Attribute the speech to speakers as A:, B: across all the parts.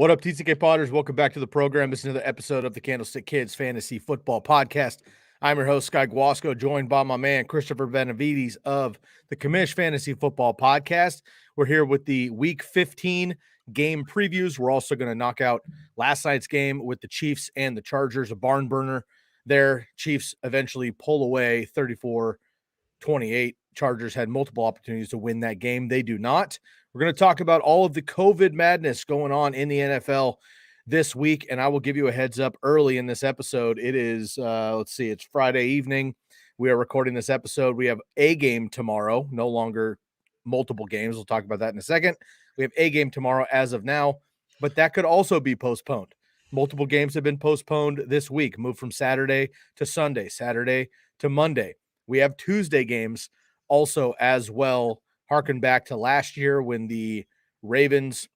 A: What up, TCK Potters? Welcome back to the program. This is another episode of the Candlestick Kids Fantasy Football Podcast. I'm your host, Sky Guasco, joined by my man, Christopher Benevides of the Commish Fantasy Football Podcast. We're here with the Week 15 game previews. We're also going to knock out last night's game with the Chiefs and the Chargers, a barn burner there. Chiefs eventually pull away 34-28. Chargers had multiple opportunities to win that game. They do not. We're going to talk about all of the COVID madness going on in the NFL this week, and I will give you a heads up early in this episode. It is, it's Friday evening. We are recording this episode. We have a game tomorrow, no longer multiple games. We'll talk about that in a second. We have a game tomorrow as of now, but that could also be postponed. Multiple games have been postponed this week, moved from Saturday to Sunday, Saturday to Monday. We have Tuesday games also as well. Harken back to last year when the Ravens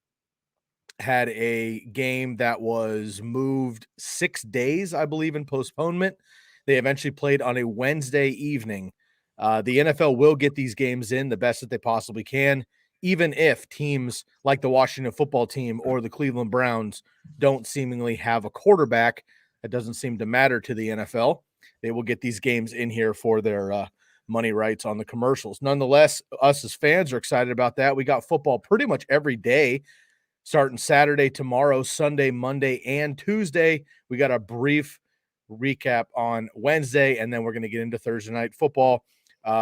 A: had a game that was moved 6 days, I believe, in postponement. They eventually played on a Wednesday evening. The NFL will get these games in the best that they possibly can, even if teams like the Washington football team or the Cleveland Browns don't seemingly have a quarterback. That doesn't seem to matter to the NFL. They will get these games in here for their money rights on the commercials. Nonetheless, us as fans are excited about that. We got football pretty much every day, starting Saturday, tomorrow, Sunday, Monday, and Tuesday. We got a brief recap on Wednesday, and then we're going to get into Thursday night football,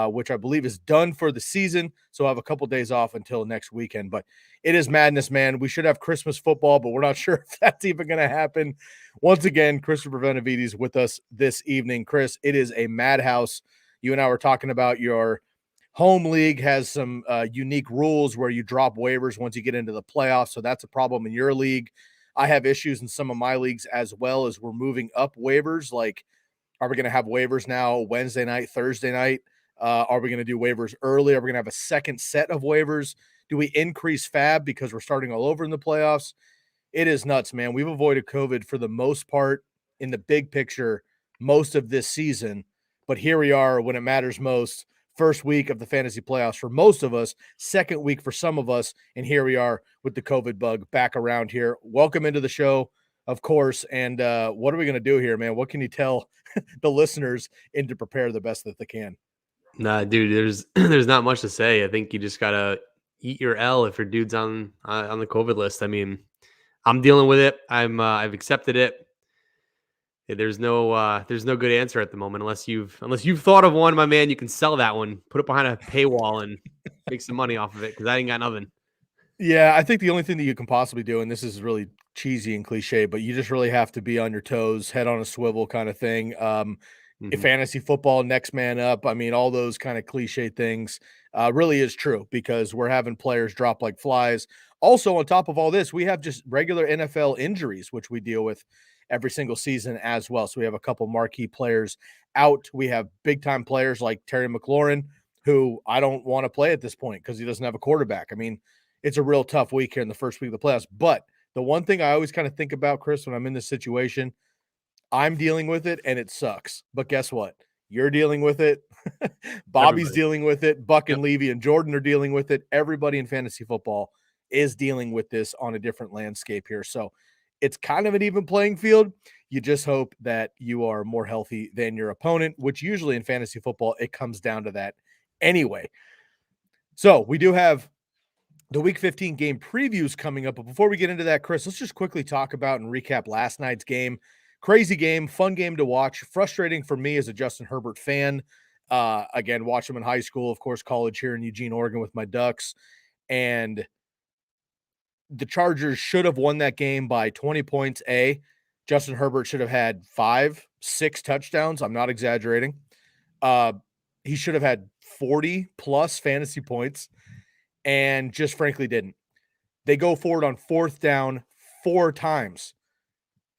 A: which I believe is done for the season. So I'll have a couple days off until next weekend. But it is madness, man. We should have Christmas football, but we're not sure if that's even going to happen. Once again, Christopher Benevides with us this evening. Chris, it is a madhouse. You and I were talking about your home league has some unique rules where you drop waivers once you get into the playoffs. So that's a problem in your league. I have issues in some of my leagues as well as we're moving up waivers. Like, are we going to have waivers now Wednesday night, Thursday night? Are we going to do waivers early? Are we going to have a second set of waivers? Do we increase fab because we're starting all over in the playoffs? It is nuts, man. We've avoided COVID for the most part in the big picture most of this season. But here we are when it matters most. First week of the fantasy playoffs for most of us, second week for some of us, and here we are with the COVID bug back around here. Welcome into the show, of course, and what are we going to do here, man? What can you tell the listeners in to prepare the best that they can?
B: Nah, dude, there's not much to say. I think you just got to eat your L if your dude's on the COVID list. I mean, I'm dealing with it. I've accepted it. There's no good answer at the moment unless you've thought of one, my man. You can sell that one, put it behind a paywall, and make some money off of it because I ain't got nothing.
A: Yeah, I think the only thing that you can possibly do, and this is really cheesy and cliche, but you just really have to be on your toes, head on a swivel kind of thing. If fantasy football, next man up, I mean, all those kind of cliche things really is true because we're having players drop like flies. Also, on top of all this, we have just regular NFL injuries, which we deal with every single season as well. So we have a couple marquee players out. We have big-time players like Terry McLaurin, who I don't want to play at this point because he doesn't have a quarterback. I mean, it's a real tough week here in the first week of the playoffs. But the one thing I always kind of think about, Chris, when I'm in this situation, I'm dealing with it and it sucks. But guess what? You're dealing with it. Bobby's dealing with it. Buck and Levy and Jordan are dealing with it. Everybody in fantasy football is dealing with this on a different landscape here. So it's kind of an even playing field. You just hope that you are more healthy than your opponent, which usually in fantasy football, it comes down to that anyway. So we do have the Week 15 game previews coming up. But before we get into that, Chris, let's just quickly talk about and recap last night's game. Crazy game, fun game to watch. Frustrating for me as a Justin Herbert fan. Again, watched him in high school, of course, college here in Eugene, Oregon with my Ducks. And the Chargers should have won that game by 20 points. Justin Herbert should have had 5-6 touchdowns. I'm not exaggerating. He should have had 40-plus fantasy points and just frankly didn't. They go forward on fourth down 4 times.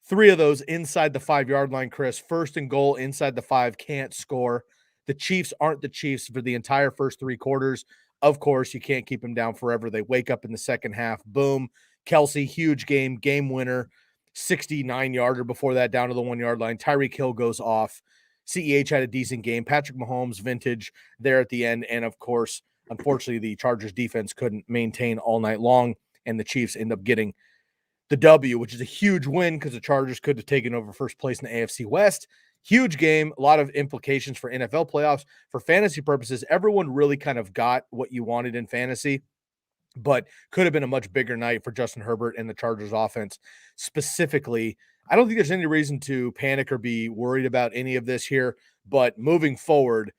A: 3 of those inside the 5-yard line, Chris. First and goal inside the 5, can't score. The Chiefs aren't the Chiefs for the entire first 3 quarters. Of course, you can't keep them down forever. They wake up in the second half. Boom. Kelsey, huge game winner. 69-yarder before that down to the 1-yard line. Tyreek Hill goes off. CEH had a decent game. Patrick Mahomes vintage there at the end. And, of course, unfortunately, the Chargers defense couldn't maintain all night long, and the Chiefs end up getting the W, which is a huge win because the Chargers could have taken over first place in the AFC West. Huge game, a lot of implications for NFL playoffs. For fantasy purposes, everyone really kind of got what you wanted in fantasy, but could have been a much bigger night for Justin Herbert and the Chargers offense specifically. I don't think there's any reason to panic or be worried about any of this here, but moving forward,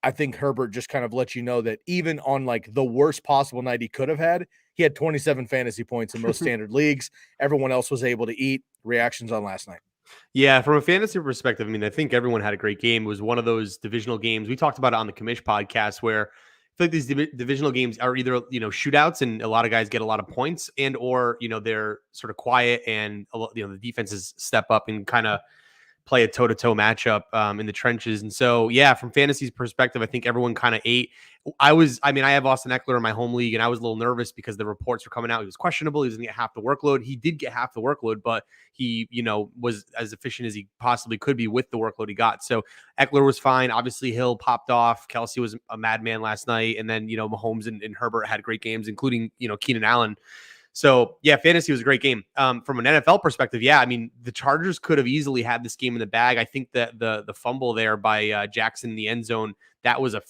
A: I think Herbert just kind of lets you know that even on like the worst possible night he could have had, he had 27 fantasy points in most standard leagues. Everyone else was able to eat. Reactions on last night.
B: Yeah, from a fantasy perspective, I mean, I think everyone had a great game. It was one of those divisional games. We talked about it on the Commish podcast where I feel like these divisional games are either, shootouts and a lot of guys get a lot of points and, or, they're sort of quiet and, the defenses step up and kind of play a toe-to-toe matchup in the trenches. And so, yeah, from fantasy's perspective, I think everyone kind of ate. I have Austin Eckler in my home league, and I was a little nervous because the reports were coming out. He was questionable. He was going to get half the workload. He did get half the workload, but he, was as efficient as he possibly could be with the workload he got. So Eckler was fine. Obviously, Hill popped off. Kelsey was a madman last night. And then, Mahomes and Herbert had great games, including, Keenan Allen. So, yeah, fantasy was a great game. From an NFL perspective, yeah, I mean, the Chargers could have easily had this game in the bag. I think that the fumble there by Jackson in the end zone, that was a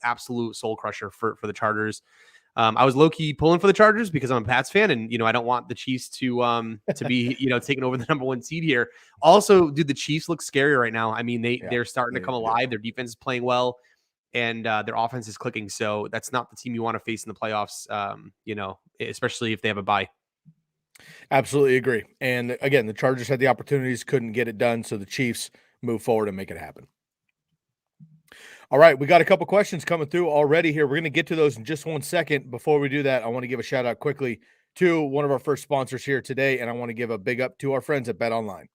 B: absolute soul crusher for the Chargers. I was low-key pulling for the Chargers because I'm a Pats fan, and, I don't want the Chiefs to be, taking over the number one seed here. Also, dude, the Chiefs look scary right now. I mean, they're starting to come alive. Their defense is playing well. And their offense is clicking. So that's not the team you want to face in the playoffs, especially if they have a bye.
A: Absolutely agree. And again, the Chargers had the opportunities, couldn't get it done. So the Chiefs move forward and make it happen. All right, we got a couple questions coming through already here. We're going to get to those in just 1 second. Before we do that, I want to give a shout out quickly to one of our first sponsors here today. And I want to give a big up to our friends at BetOnline.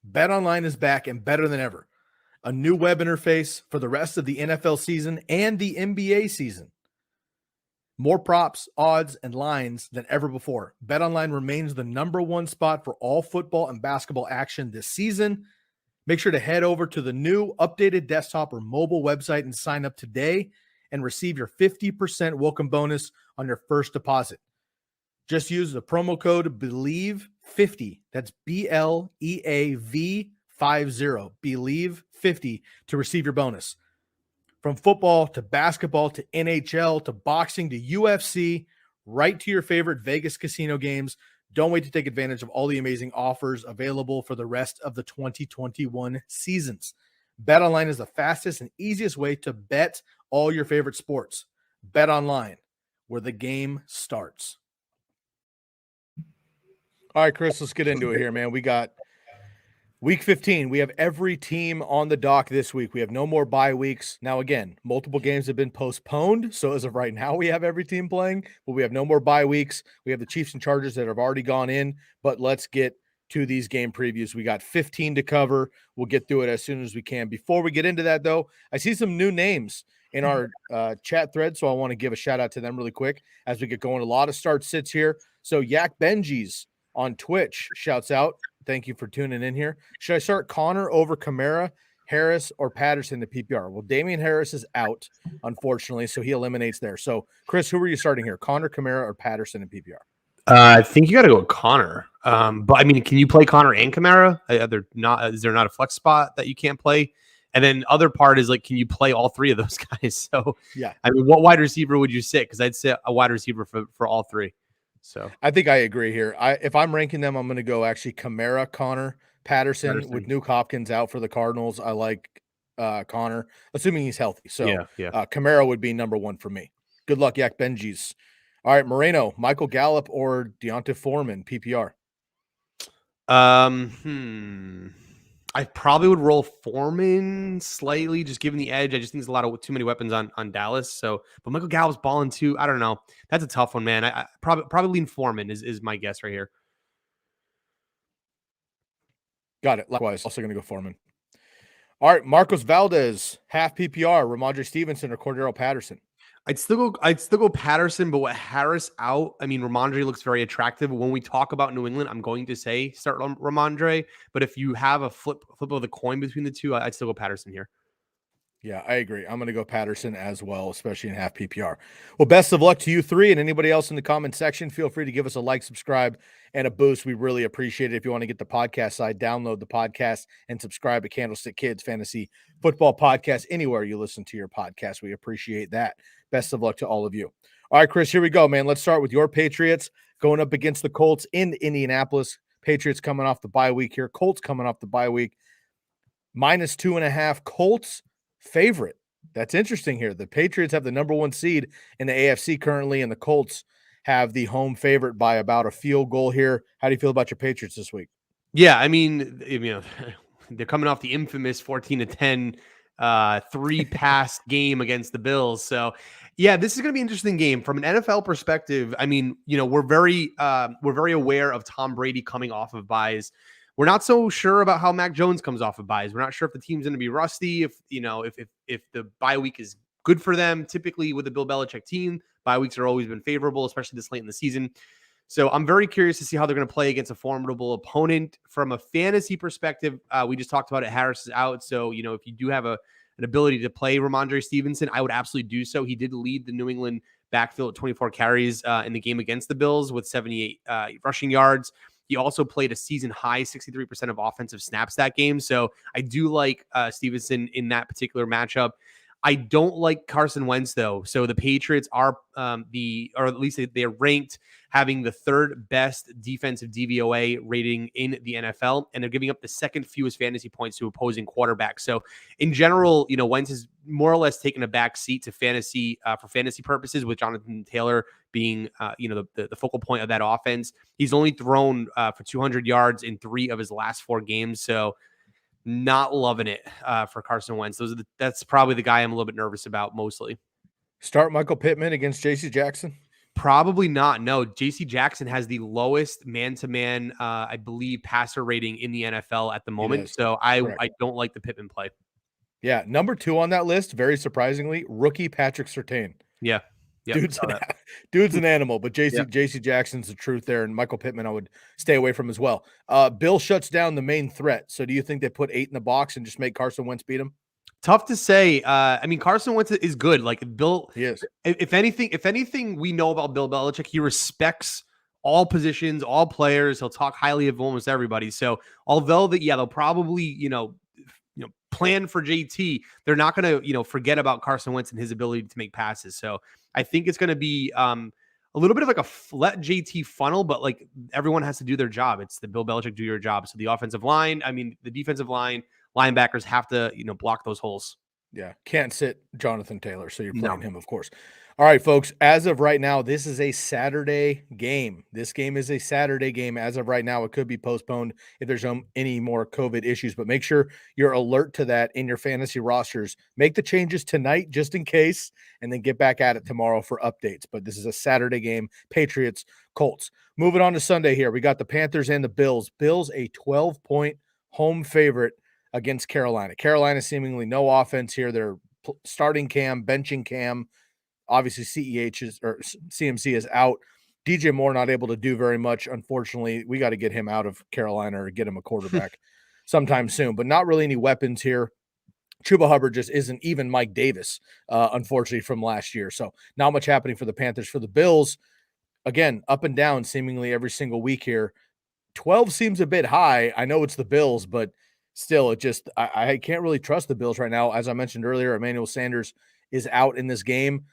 A: BetOnline is back and better than ever. A new web interface for the rest of the NFL season and the NBA season. More props, odds, and lines than ever before. BetOnline remains the number one spot for all football and basketball action this season. Make sure to head over to the new updated desktop or mobile website and sign up today and receive your 50% welcome bonus on your first deposit. Just use the promo code BELIEVE50. That's BLEAV50. BELIEVE50 to receive your bonus. From football to basketball to NHL to boxing to UFC, right to your favorite Vegas casino games. Don't wait to take advantage of all the amazing offers available for the rest of the 2021 seasons. BetOnline is the fastest and easiest way to bet all your favorite sports. BetOnline, where the game starts. All right, Chris, let's get into it here, man. We got Week 15, we have every team on the dock this week. We have no more bye weeks. Now, again, multiple games have been postponed. So as of right now, we have every team playing, but we have no more bye weeks. We have the Chiefs and Chargers that have already gone in, but let's get to these game previews. We got 15 to cover. We'll get through it as soon as we can. Before we get into that, though, I see some new names in our chat thread, so I want to give a shout out to them really quick as we get going. A lot of start sits here. So Yak Benji's on Twitch shouts out. Thank you for tuning in here. Should I start Connor over Kamara, Harris, or Patterson to PPR? Well, Damian Harris is out, unfortunately, so he eliminates there. So, Chris, who are you starting here? Connor, Kamara, or Patterson in PPR?
B: I think you got to go with Connor. But I mean, can you play Connor and Kamara? Is there not a flex spot that you can't play? And then other part is like, can you play all three of those guys? So,
A: yeah.
B: I mean, what wide receiver would you sit? Because I'd sit a wide receiver for all three. So
A: I think I agree here. If I'm ranking them, I'm going to go actually Kamara, Connor, Patterson. With Nuke Hopkins out for the Cardinals. I like Connor, assuming he's healthy. So
B: yeah.
A: Kamara would be number one for me. Good luck, Yak Benji's. All right, Moreno, Michael Gallup, or Deonta Foreman, PPR?
B: I probably would roll Foreman slightly, just given the edge. I just think there's too many weapons on Dallas. So, but Michael Gallup's balling too. I don't know. That's a tough one, man. I probably lean Foreman is my guess right here.
A: Got it. Likewise, also going to go Foreman. All right, Marcos Valdez, half PPR, Ramondre Stevenson, or Cordero Patterson?
B: I'd still go Patterson, but with Harris out, I mean, Ramondre looks very attractive. When we talk about New England, I'm going to say start Ramondre, but if you have a flip of the coin between the two, I'd still go Patterson here.
A: Yeah, I agree. I'm going to go Patterson as well, especially in half PPR. Well, best of luck to you three and anybody else in the comment section. Feel free to give us a like, subscribe, and a boost. We really appreciate it. If you want to get the podcast side, download the podcast and subscribe to Candlestick Kids Fantasy Football Podcast anywhere you listen to your podcast. We appreciate that. Best of luck to all of you. All right, Chris, here we go, man. Let's start with your Patriots going up against the Colts in Indianapolis. Patriots coming off the bye week here. Colts coming off the bye week. -2.5 Colts favorite. That's interesting here. The Patriots have the number 1 seed in the AFC currently, and the Colts have the home favorite by about a field goal here. How do you feel about your Patriots this week?
B: Yeah, I mean, they're coming off the infamous 14-10 3-pass game against the Bills. So, yeah, this is going to be an interesting game from an NFL perspective. I mean, we're very aware of Tom Brady coming off of buys. We're not so sure about how Mac Jones comes off of buys. We're not sure if the team's going to be rusty, if the bye week is good for them. Typically with the Bill Belichick team, bye weeks are always been favorable, especially this late in the season. So I'm very curious to see how they're going to play against a formidable opponent. From a fantasy perspective, we just talked about it. Harris is out. So, if you do have an ability to play Ramondre Stevenson, I would absolutely do so. He did lead the New England backfield at 24 carries in the game against the Bills with 78 rushing yards. He also played a season high 63% of offensive snaps that game. So I do like Stevenson in that particular matchup. I don't like Carson Wentz, though. So the Patriots are or at least they're ranked having the 3rd best defensive DVOA rating in the NFL, and they're giving up the 2nd fewest fantasy points to opposing quarterbacks. So in general, Wentz has more or less taken a back seat to fantasy for fantasy purposes, with Jonathan Taylor being the focal point of that offense. He's only thrown for 200 yards in 3 of his last 4 games. So not loving it for Carson Wentz. That's probably the guy I'm a little bit nervous about mostly.
A: Start Michael Pittman against J.C. Jackson?
B: Probably not. No, J.C. Jackson has the lowest man-to-man, I believe, passer rating in the NFL at the moment. So I don't like the Pittman play.
A: Yeah, number 2 on that list, very surprisingly, rookie Patrick Surtain.
B: Yeah. Yep,
A: dude's an animal, but JC Jackson's the truth there, and Michael Pittman I would stay away from as well. Bill shuts down the main threat. So do you think they put 8 in the box and just make Carson Wentz beat him?
B: Tough to say. I mean, Carson Wentz is good. Like Bill,
A: he is.
B: If anything we know about Bill Belichick, he respects all positions, all players. He'll talk highly of almost everybody. So although they'll probably, plan for JT, they're not going to, forget about Carson Wentz and his ability to make passes. So I think it's going to be a little bit of like a let JT funnel, but like everyone has to do their job. It's the Bill Belichick do your job. So the offensive line, the defensive line, linebackers have to, block those holes.
A: Yeah. Can't sit Jonathan Taylor. So you're playing him, of course. All right, folks, as of right now, this is a Saturday game. This game is a Saturday game. As of right now, it could be postponed if there's any more COVID issues, but make sure you're alert to that in your fantasy rosters. Make the changes tonight just in case, and then get back at it tomorrow for updates. But this is a Saturday game, Patriots, Colts. Moving on to Sunday here, we got the Panthers and the Bills. Bills a 12-point home favorite against Carolina. Carolina seemingly no offense here. They're starting Cam, benching Cam. Obviously, CMC is out. DJ Moore not able to do very much. Unfortunately, we got to get him out of Carolina or get him a quarterback sometime soon. But not really any weapons here. Chuba Hubbard just isn't even Mike Davis, unfortunately, from last year. So not much happening for the Panthers. For the Bills, again, up and down seemingly every single week here. 12 seems a bit high. I know it's the Bills, but still, I can't really trust the Bills right now. As I mentioned earlier, Emmanuel Sanders is out in this game.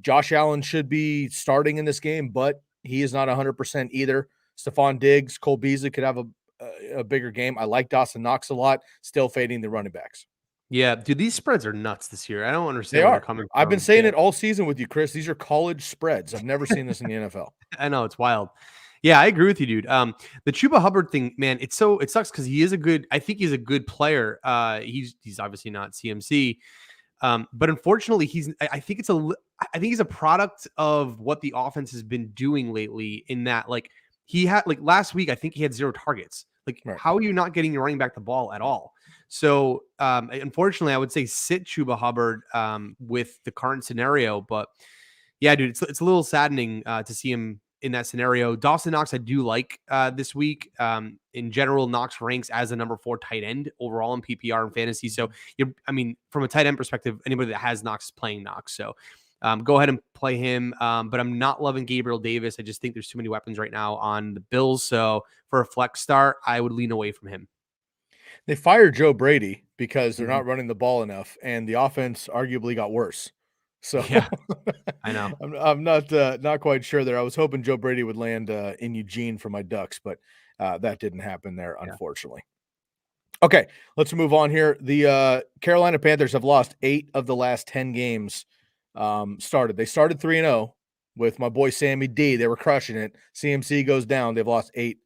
A: Josh Allen should be starting in this game, but he is not 100% either. Stephon Diggs, Cole Beasley could have a bigger game. I like Dawson Knox a lot, still fading the running backs.
B: Yeah, dude, these spreads are nuts this year. I don't understand where they're coming from.
A: I've been saying it all season with you, Chris. These are college spreads. I've never seen this in the NFL.
B: I know, it's wild. Yeah, I agree with you, dude. The Chuba Hubbard thing, man, it sucks because I think he's a good player. He's obviously not CMC. But unfortunately, I think he's a product of what the offense has been doing lately, in that, like, he had, like, last week, I think he had 0 targets. Like, right. How are you not getting your running back the ball at all? So, unfortunately, I would say sit Chuba Hubbard with the current scenario. But yeah, dude, it's a little saddening to see him in that scenario. Dawson Knox, I do like this week. In general, Knox ranks as a number 4 tight end overall in PPR and fantasy. So, from a tight end perspective, anybody that has Knox is playing Knox. So, go ahead and play him. But I'm not loving Gabriel Davis. I just think there's too many weapons right now on the Bills. So, for a flex start, I would lean away from him.
A: They fired Joe Brady because they're not running the ball enough, and the offense arguably got worse. So
B: yeah, I know.
A: I'm not quite sure there. I was hoping Joe Brady would land in Eugene for my Ducks, but that didn't happen there, unfortunately. Okay, let's move on here. The Carolina Panthers have lost 8 of the last 10 games started. They started 3-0 with my boy Sammy D. They were crushing it. CMC goes down. They've lost 8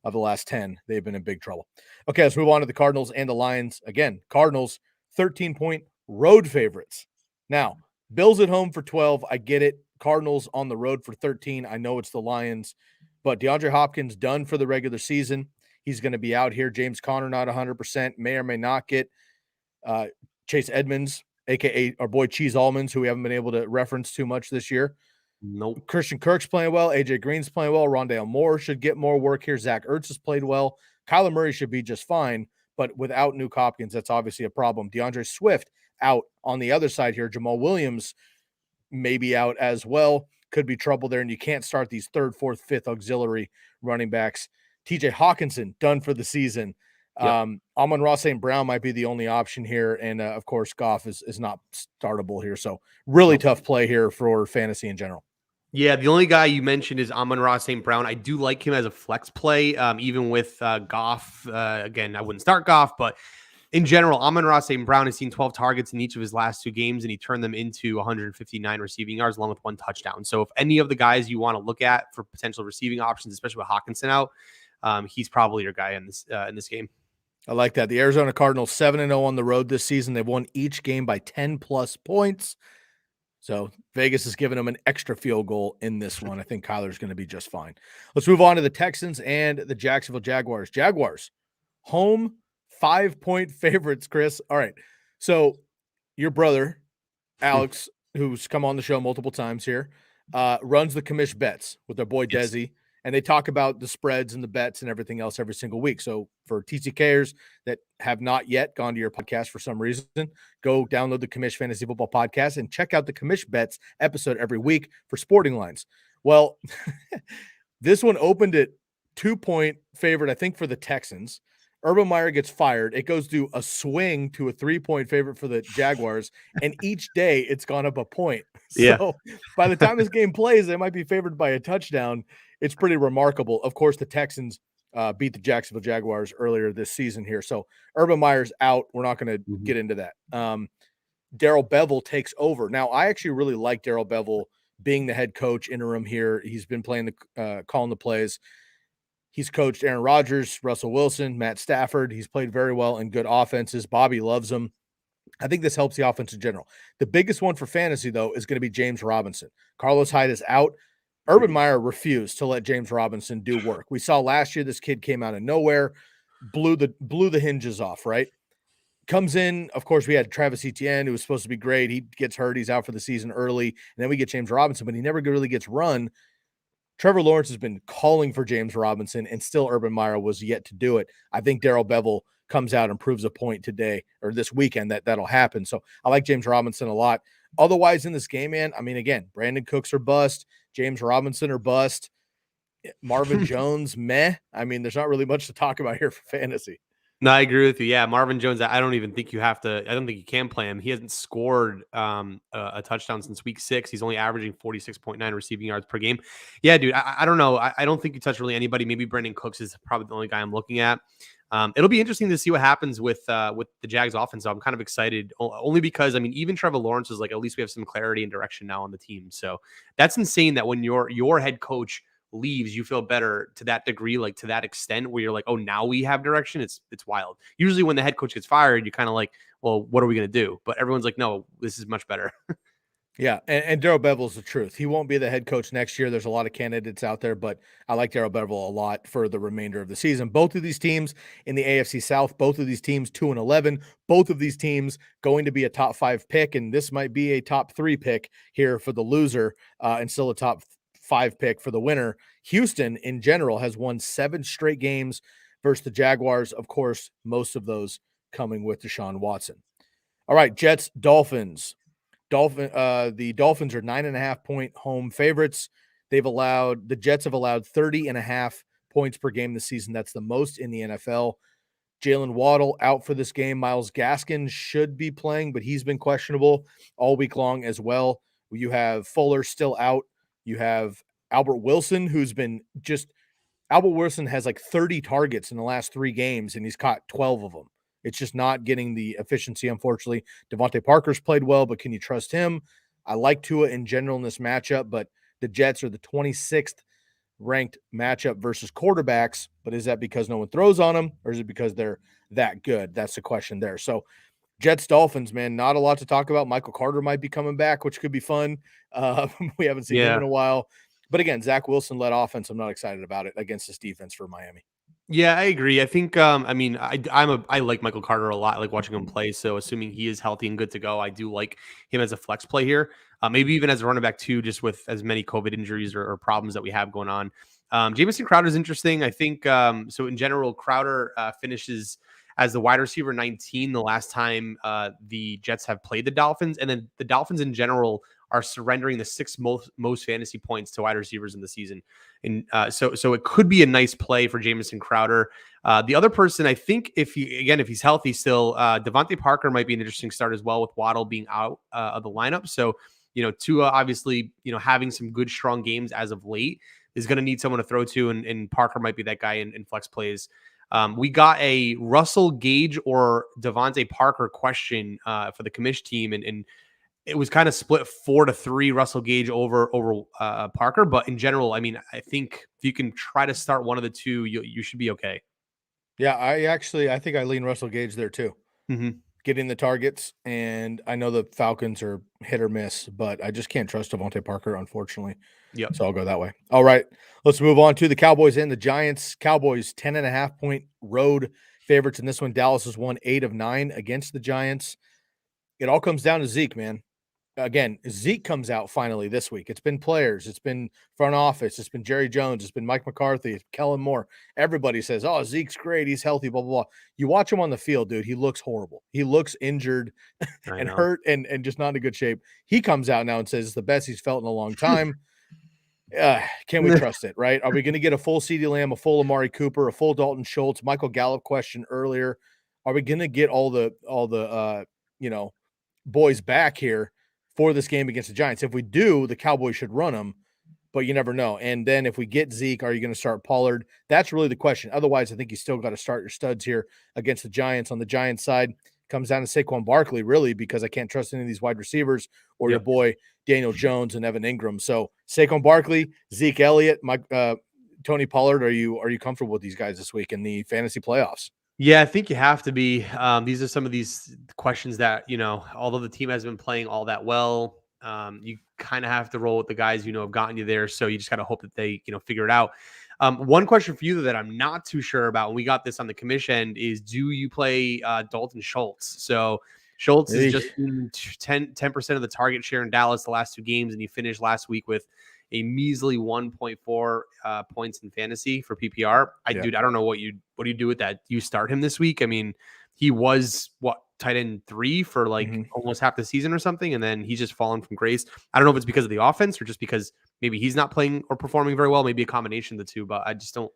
A: of the last 10. They've been in big trouble. Okay, let's move on to the Cardinals and the Lions. Again, Cardinals, 13-point road favorites. Now, Bills at home for 12. I get it. Cardinals on the road for 13. I know it's the Lions, but DeAndre Hopkins done for the regular season. He's going to be out here. James Conner not 100%. May or may not get Chase Edmonds, a.k.a. our boy Cheese Almonds, who we haven't been able to reference too much this year.
B: Nope.
A: Christian Kirk's playing well. A.J. Green's playing well. Rondale Moore should get more work here. Zach Ertz has played well. Kyler Murray should be just fine, but without Nuke Hopkins, that's obviously a problem. DeAndre Swift out on the other side here. Jamal Williams maybe out as well. Could be trouble there, and you can't start these 3rd, 4th, 5th auxiliary running backs. TJ Hawkinson done for the season. Yep. Amon-Ra St. Brown might be the only option here, and of course Goff is not startable here. So really tough play here for fantasy in general.
B: Yeah, the only guy you mentioned is Amon-Ra St. Brown. I do like him as a flex play, even with Goff. Again, I wouldn't start Goff, but in general, Amon-Ra St. Brown has seen 12 targets in each of his last 2 games, and he turned them into 159 receiving yards along with 1 touchdown. So if any of the guys you want to look at for potential receiving options, especially with Hawkinson out, he's probably your guy in this game.
A: I like that. The Arizona Cardinals 7-0 on the road this season. They've won each game by 10+ points. So Vegas is giving them an extra field goal in this one. I think Kyler's going to be just fine. Let's move on to the Texans and the Jacksonville Jaguars. Jaguars, home 5-point favorites, Chris. All right. So your brother, Alex, who's come on the show multiple times here, runs the Commish bets with their boy Desi. And they talk about the spreads and the bets and everything else every single week. So for TCKers that have not yet gone to your podcast for some reason, go download the Commish Fantasy Football Podcast and check out the Commish Bets episode every week for sporting lines. Well, this one opened at 2-point favorite, I think, for the Texans. Urban Meyer gets fired. It goes to a swing to a 3-point favorite for the Jaguars. And each day it's gone up a point. So by the time this game plays, they might be favored by a touchdown. It's pretty remarkable. Of course, the Texans beat the Jacksonville Jaguars earlier this season here. So Urban Meyer's out. We're not going to get into that. Darrell Bevell takes over. Now, I actually really like Darrell Bevell being the head coach interim here. He's been playing calling the plays. He's coached Aaron Rodgers, Russell Wilson, Matt Stafford. He's played very well in good offenses. Bobby loves him. I think this helps the offense in general. The biggest one for fantasy, though, is going to be James Robinson. Carlos Hyde is out. Urban Meyer refused to let James Robinson do work. We saw last year this kid came out of nowhere, blew the hinges off, right? Comes in, of course, we had Travis Etienne, who was supposed to be great. He gets hurt. He's out for the season early. And then we get James Robinson, but he never really gets run. Trevor Lawrence has been calling for James Robinson, and still Urban Meyer was yet to do it. I think Darrell Bevell comes out and proves a point today or this weekend that'll happen. So I like James Robinson a lot. Otherwise in this game, man, I mean, again, Brandon Cooks are bust. James Robinson are bust. Marvin Jones, meh. I mean, there's not really much to talk about here for fantasy.
B: No, I agree with you. Yeah, Marvin Jones, I don't even think you have to – I don't think you can play him. He hasn't scored a touchdown since week 6. He's only averaging 46.9 receiving yards per game. Yeah, dude, I don't know. I don't think you touch really anybody. Maybe Brandon Cooks is probably the only guy I'm looking at. It'll be interesting to see what happens with the Jags offense. So I'm kind of excited only because, I mean, even Trevor Lawrence is like, at least we have some clarity and direction now on the team. So that's insane that when your head coach leaves, you feel better to that degree, like to that extent where you're like, oh, now we have direction. It's wild. Usually when the head coach gets fired, you're kind of like, well, what are we going to do? But everyone's like, no, this is much better.
A: Yeah, and Darrell Bevell's the truth. He won't be the head coach next year. There's a lot of candidates out there, but I like Darrell Bevell a lot for the remainder of the season. Both of these teams in the AFC South, both of these teams 2-11, both of these teams going to be a top 5 pick, and this might be a top 3 pick here for the loser, and still a top 5 pick for the winner. Houston in general has won 7 straight games versus the Jaguars. Of course, most of those coming with Deshaun Watson. All right, Jets, Dolphins. The Dolphins are 9.5-point home favorites. The Jets have allowed 30.5 points per game this season. That's the most in the NFL. Jalen Waddle out for this game. Myles Gaskin should be playing, but he's been questionable all week long as well. You have Fuller still out. You have Albert Wilson, Albert Wilson has like 30 targets in the last 3 games, and he's caught 12 of them. It's just not getting the efficiency, unfortunately. Devonte Parker's played well, but can you trust him? I like Tua in general in this matchup, but the Jets are the 26th ranked matchup versus quarterbacks, but is that because no one throws on them, or is it because they're that good? That's the question there. So Jets, Dolphins, man, not a lot to talk about. Michael Carter might be coming back, which could be fun. We haven't seen him in a while. But again, Zach Wilson led offense. I'm not excited about it against this defense for Miami.
B: Yeah, I agree. I think, I like Michael Carter a lot. I like watching him play. So assuming he is healthy and good to go, I do like him as a flex play here. Maybe even as a running back too, just with as many COVID injuries or problems that we have going on. Jamison Crowder is interesting. I think, so in general, Crowder finishes as the wide receiver 19 the last time the Jets have played the Dolphins. And then the Dolphins in general are surrendering the 6th most fantasy points to wide receivers in the season. And so it could be a nice play for Jamison Crowder. The other person, I think, if he's healthy still, Devonte Parker might be an interesting start as well, with Waddle being out of the lineup. So, Tua obviously, having some good, strong games as of late is going to need someone to throw to, and Parker might be that guy in flex plays. We got a Russell Gage or Devonte Parker question for the Commish team, and it was kind of split 4-3 Russell Gage over Parker. But in general, I mean, I think if you can try to start one of the two, you should be okay.
A: Yeah, I think I lean Russell Gage there too.
B: Mm-hmm.
A: Getting the targets, and I know the Falcons are hit or miss, but I just can't trust Devontae Parker, unfortunately.
B: Yep.
A: So I'll go that way. All right, let's move on to the Cowboys and the Giants. Cowboys 10.5-point road favorites in this one. Dallas has won 8 of 9 against the Giants. It all comes down to Zeke, man. Again, Zeke comes out finally this week. It's been players, it's been front office, it's been Jerry Jones, it's been Mike McCarthy, it's Kellen Moore. Everybody says, oh, Zeke's great, he's healthy, blah, blah, blah. You watch him on the field, dude, he looks horrible. He looks injured and hurt and just not in good shape. He comes out now and says it's the best he's felt in a long time. Can we trust it, right? Are we going to get a full CeeDee Lamb, a full Amari Cooper, a full Dalton Schultz? Michael Gallup question earlier. Are we going to get all the boys back here for this game against the Giants? If we do, the Cowboys should run them, but you never know. And then if we get Zeke, are you going to start Pollard? That's really the question. Otherwise, I think you still got to start your studs here against the Giants. On the Giants side, comes down to Saquon Barkley, really, because I can't trust any of these wide receivers or your boy Daniel Jones and Evan Ingram. So Saquon Barkley, Zeke Elliott, Tony Pollard. Are you comfortable with these guys this week in the fantasy playoffs?
B: Yeah, I think you have to be. These are some of these questions that, although the team has been playing all that well, you kind of have to roll with the guys, have gotten you there. So you just got to hope that they, figure it out. One question for you that I'm not too sure about, and we got this on the Commish end, is do you play Dalton Schultz? So Schultz is just 10% of the target share in Dallas the last 2 games, and he finished last week with a measly 1.4 points in fantasy for PPR. Dude, I don't know what do you do with that? Do you start him this week? I mean, he was tight end 3 for almost half the season or something, and then he's just fallen from grace. I don't know if it's because of the offense or just because maybe he's not playing or performing very well. Maybe a combination of the two, but I don't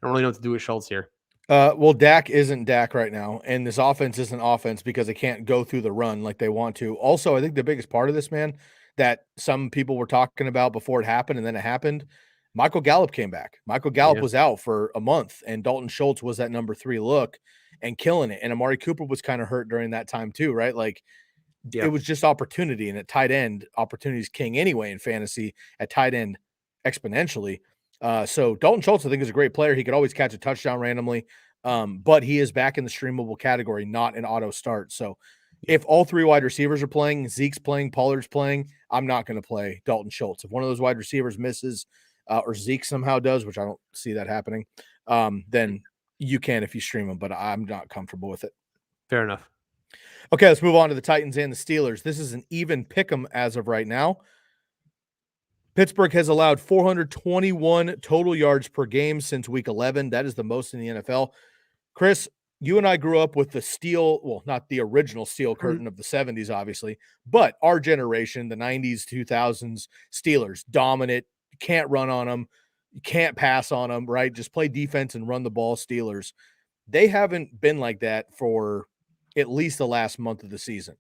B: really know what to do with Schultz here.
A: Well, Dak isn't Dak right now, and this offense isn't offense because they can't go through the run like they want to. Also, I think the biggest part of this, man, that some people were talking about before it happened and then it happened, Michael Gallup came back. Michael Gallup was out for a month, and Dalton Schultz was that number 3 look and killing it. And Amari Cooper was kind of hurt during that time too, right? It was just opportunity, and at tight end, opportunity is king anyway in fantasy, at tight end exponentially. So Dalton Schultz, I think, is a great player. He could always catch a touchdown randomly, but he is back in the streamable category, not an auto start. So if all 3 wide receivers are playing, Zeke's playing, Pollard's playing, I'm not going to play Dalton Schultz. If one of those wide receivers misses or Zeke somehow does, which I don't see that happening, then you can if you stream him, but I'm not comfortable with it.
B: Fair enough.
A: Okay, let's move on to the Titans and the Steelers. This is an even pick 'em as of right now. Pittsburgh has allowed 421 total yards per game since week 11. That is the most in the NFL. Chris, you and I grew up with the steel, well, not the original steel curtain of the 70s, obviously, but our generation, the 90s, 2000s, Steelers, dominant. You can't run on them. You can't pass on them, right? Just play defense and run the ball, Steelers. They haven't been like that for at least the last month of the season.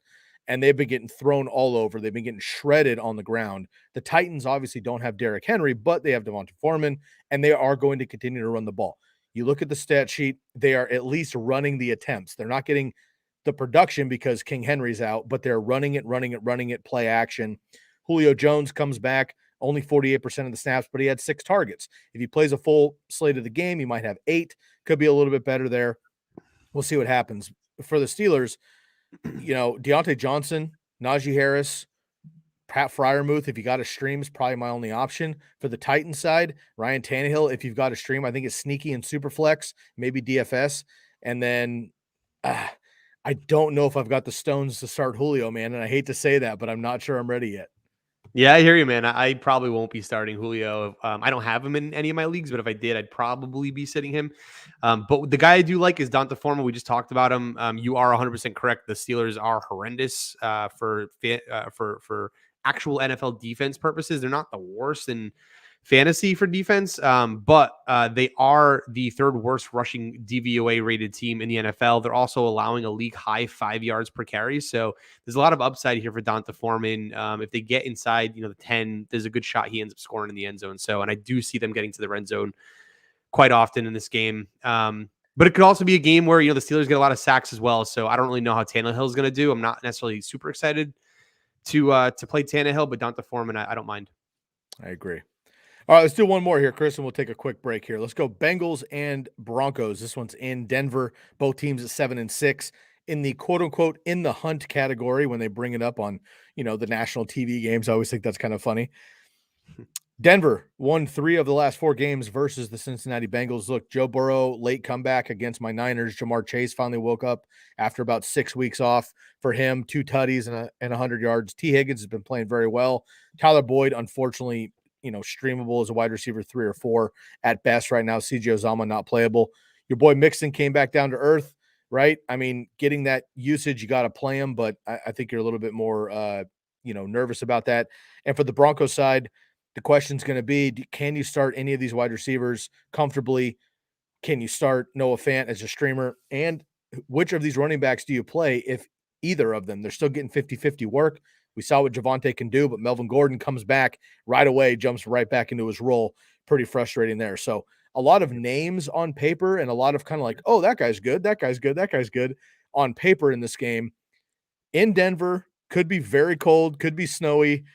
A: And they've been getting thrown all over. They've been getting shredded on the ground. The Titans obviously don't have Derrick Henry, but they have Devonta Foreman, and they are going to continue to run the ball. You look at the stat sheet, they are at least running the attempts. They're not getting the production because King Henry's out, but they're running it, play action. Julio Jones comes back, only 48% of the snaps, but he had 6 targets. If he plays a full slate of the game, he might have 8. Could be a little bit better there. We'll see what happens. For the Steelers, Deontay Johnson, Najee Harris, Pat Freiermuth, if you got a stream, is probably my only option. For the Titans side, Ryan Tannehill, if you've got a stream, I think it's sneaky and super flex, maybe DFS. And then I don't know if I've got the stones to start Julio, man. And I hate to say that, but I'm not sure I'm ready yet.
B: Yeah, I hear you, man. I probably won't be starting Julio. I don't have him in any of my leagues, but if I did, I'd probably be sitting him. But the guy I do like is Devonta Foreman. We just talked about him. You are 100% correct. The Steelers are horrendous for actual NFL defense purposes. They're not the worst in fantasy for defense, but they are the 3rd worst rushing DVOA rated team in the NFL. They're also allowing a league high 5 yards per carry. So there's a lot of upside here for Devonta Foreman. If they get inside, the 10, there's a good shot he ends up scoring in the end zone. So, and I do see them getting to the red zone quite often in this game. But it could also be a game where, the Steelers get a lot of sacks as well. So I don't really know how Tannehill is going to do. I'm not necessarily super excited to play Tannehill, but Devonta Foreman, I don't mind.
A: I agree. All right, let's do one more here, Chris, and we'll take a quick break here. Let's go Bengals and Broncos. This one's in Denver. Both teams at 7-6 in the quote-unquote in the hunt category when they bring it up on, the national TV games. I always think that's kind of funny. Denver won 3 of the last 4 games versus the Cincinnati Bengals. Look, Joe Burrow, late comeback against my Niners. Jamar Chase finally woke up after about 6 weeks off for him. 2 tutties and 100 yards. T. Higgins has been playing very well. Tyler Boyd, unfortunately, streamable as a wide receiver 3 or 4 at best right now. CJ Uzomah not playable. Your boy Mixon came back down to earth, right? I mean, getting that usage, you got to play him, but I think you're a little bit more, nervous about that. And for the Broncos side, the question's going to be, can you start any of these wide receivers comfortably? Can you start Noah Fant as a streamer? And which of these running backs do you play if either of them? They're still getting 50-50 work. We saw what Javonte can do, but Melvin Gordon comes back right away, jumps right back into his role. Pretty frustrating there. So a lot of names on paper and a lot of kind of like, oh, that guy's good, that guy's good, that guy's good on paper in this game. In Denver, could be very cold, could be snowy.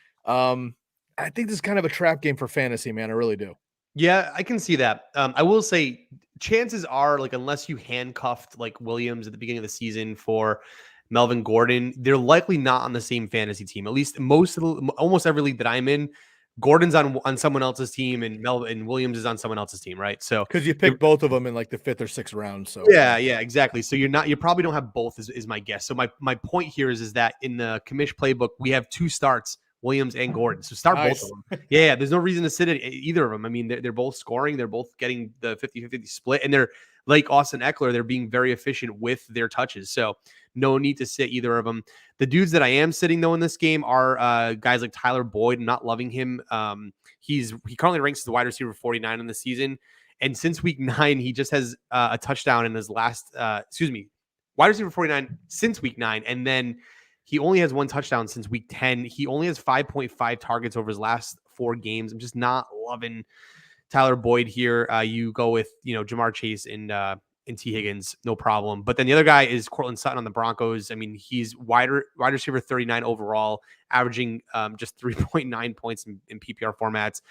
A: I think this is kind of a trap game for fantasy, man. I really do.
B: Yeah, I can see that. I will say chances are, like, unless you handcuffed like Williams at the beginning of the season for Melvin Gordon, they're likely not on the same fantasy team. At least almost every league that I'm in, Gordon's on someone else's team and Williams is on someone else's team, right? So
A: because you pick both of them in like the 5th or 6th round. So
B: yeah, exactly. So you probably don't have both is my guess. So my point here is that in the Commish playbook, we have 2 starts, Williams and Gordon. So start both of them. Yeah, there's no reason to sit at either of them. I mean, they're both scoring. They're both getting the 50-50 split. And they're like Austin Eckler. They're being very efficient with their touches. So no need to sit either of them. The dudes that I am sitting, though, in this game are guys like Tyler Boyd. I'm not loving him. He currently ranks as the wide receiver 49 in the season. And since week 9, he just has a touchdown in his last, wide receiver 49 since week 9. And then he only has 1 touchdown since week 10. He only has 5.5 targets over his last 4 games. I'm just not loving Tyler Boyd here. You go with, Jamar Chase and T. Higgins, no problem. But then the other guy is Cortland Sutton on the Broncos. I mean, he's wide receiver 39 overall, averaging just 3.9 points in PPR formats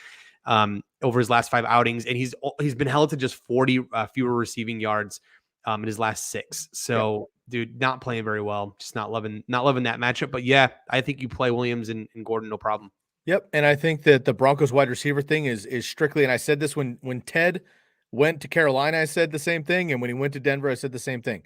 B: over his last 5 outings. And he's been held to just 40 fewer receiving yards in his last 6. So, dude, not playing very well. Just not loving that matchup. But yeah, I think you play Williams and Gordon, no problem.
A: Yep. And I think that the Broncos wide receiver thing is strictly, and I said this when Ted went to Carolina, I said the same thing. And when he went to Denver, I said the same thing.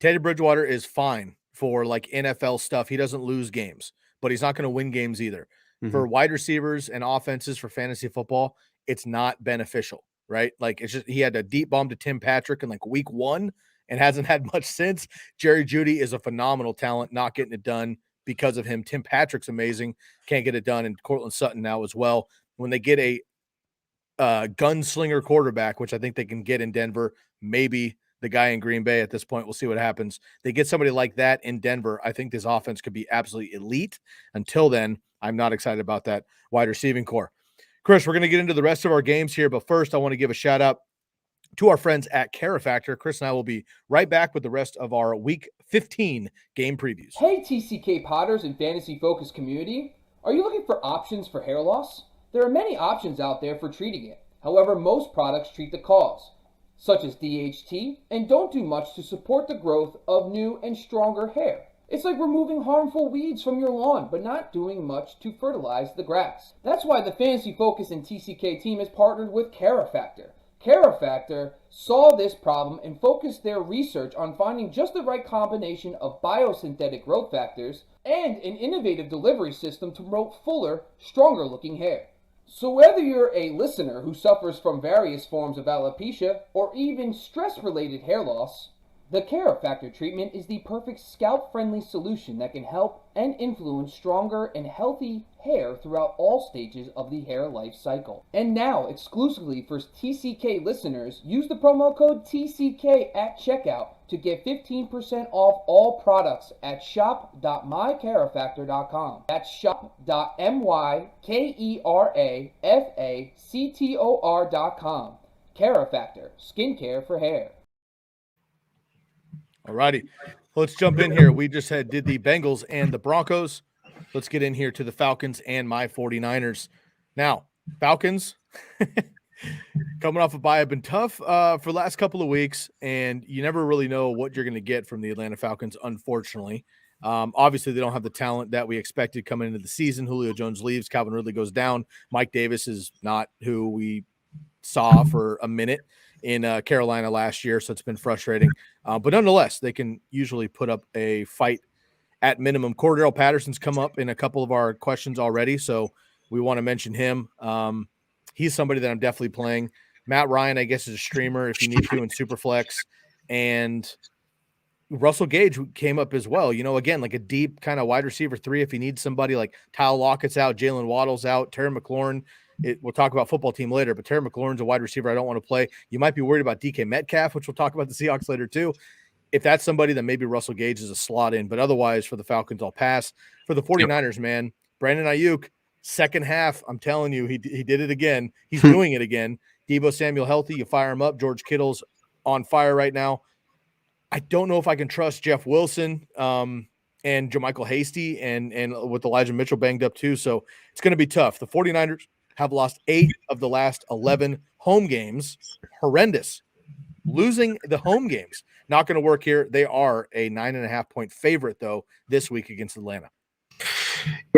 A: Teddy Bridgewater is fine for like NFL stuff. He doesn't lose games, but he's not going to win games either. for wide receivers and offenses for fantasy football, it's not beneficial, right? Like it's just, he had a deep bomb to Tim Patrick in like week 1 and hasn't had much since. Jerry Jeudy is a phenomenal talent, not getting it done because of him. Tim Patrick's amazing, can't get it done. And Cortland Sutton now as well. When they get a gunslinger quarterback, which I think they can get in Denver, maybe the guy in Green Bay at this point, we'll see what happens. They get somebody like that in Denver, I think this offense could be absolutely elite. Until then, I'm not excited about that wide receiving core. Chris, we're going to get into the rest of our games here, but first I want to give a shout out to our friends at Carifactor. Chris and I will be right back with the rest of our Week 15 game previews.
C: Hey TCK Potters and Fantasy Focus community, are you looking for options for hair loss? There are many options out there for treating it. However, most products treat the cause, such as DHT, and don't do much to support the growth of new and stronger hair. It's like removing harmful weeds from your lawn, but not doing much to fertilize the grass. That's why the Fantasy Focus and TCK team has partnered with Carifactor. Carifactor saw this problem and focused their research on finding just the right combination of biosynthetic growth factors and an innovative delivery system to promote fuller, stronger looking hair. So whether you're a listener who suffers from various forms of alopecia or even stress-related hair loss, the Carifactor treatment is the perfect scalp-friendly solution that can help and influence stronger and healthy hair throughout all stages of the hair life cycle. And now, exclusively for TCK listeners, use the promo code TCK at checkout to get 15% off all products at shop.mycarifactor.com. That's shop.mykerafactor.com. Carifactor, skincare for hair.
A: All righty, let's jump in here. We just did the Bengals and the Broncos. Let's get in here to the Falcons and my 49ers. Now, Falcons coming off a bye have been tough for the last couple of weeks, and you never really know what you're going to get from the Atlanta Falcons, unfortunately. Obviously, they don't have the talent that we expected coming into the season. Julio Jones leaves. Calvin Ridley goes down. Mike Davis is not who we saw for a minute in Carolina last year, so it's been frustrating. But nonetheless, they can usually put up a fight at minimum. Cordell Patterson's come up in a couple of our questions already, so we want to mention him. He's somebody that I'm definitely playing. Matt Ryan, I guess, is a streamer if you need to in Superflex. And Russell Gage came up as well. You know, again, like a deep kind of wide receiver 3 if you need somebody. Like Tyler Lockett's out, Jalen Waddle's out, Terry McLaurin. We'll talk about football team later, but Terry McLaurin's a wide receiver I don't want to play. You might be worried about DK Metcalf, which we'll talk about the Seahawks later too. If that's somebody, then maybe Russell Gage is a slot in. But otherwise, for the Falcons, I'll pass. For the 49ers, man, Brandon Ayuk, second half, I'm telling you, he did it again. He's doing it again. Deebo Samuel healthy, you fire him up. George Kittle's on fire right now. I don't know if I can trust Jeff Wilson and JaMychal Hasty and with Elijah Mitchell banged up too. So it's going to be tough. The 49ers have lost 8 of the last 11 home games. Horrendous. Losing the home games. Not going to work here. They are a 9.5-point favorite, though, this week against Atlanta.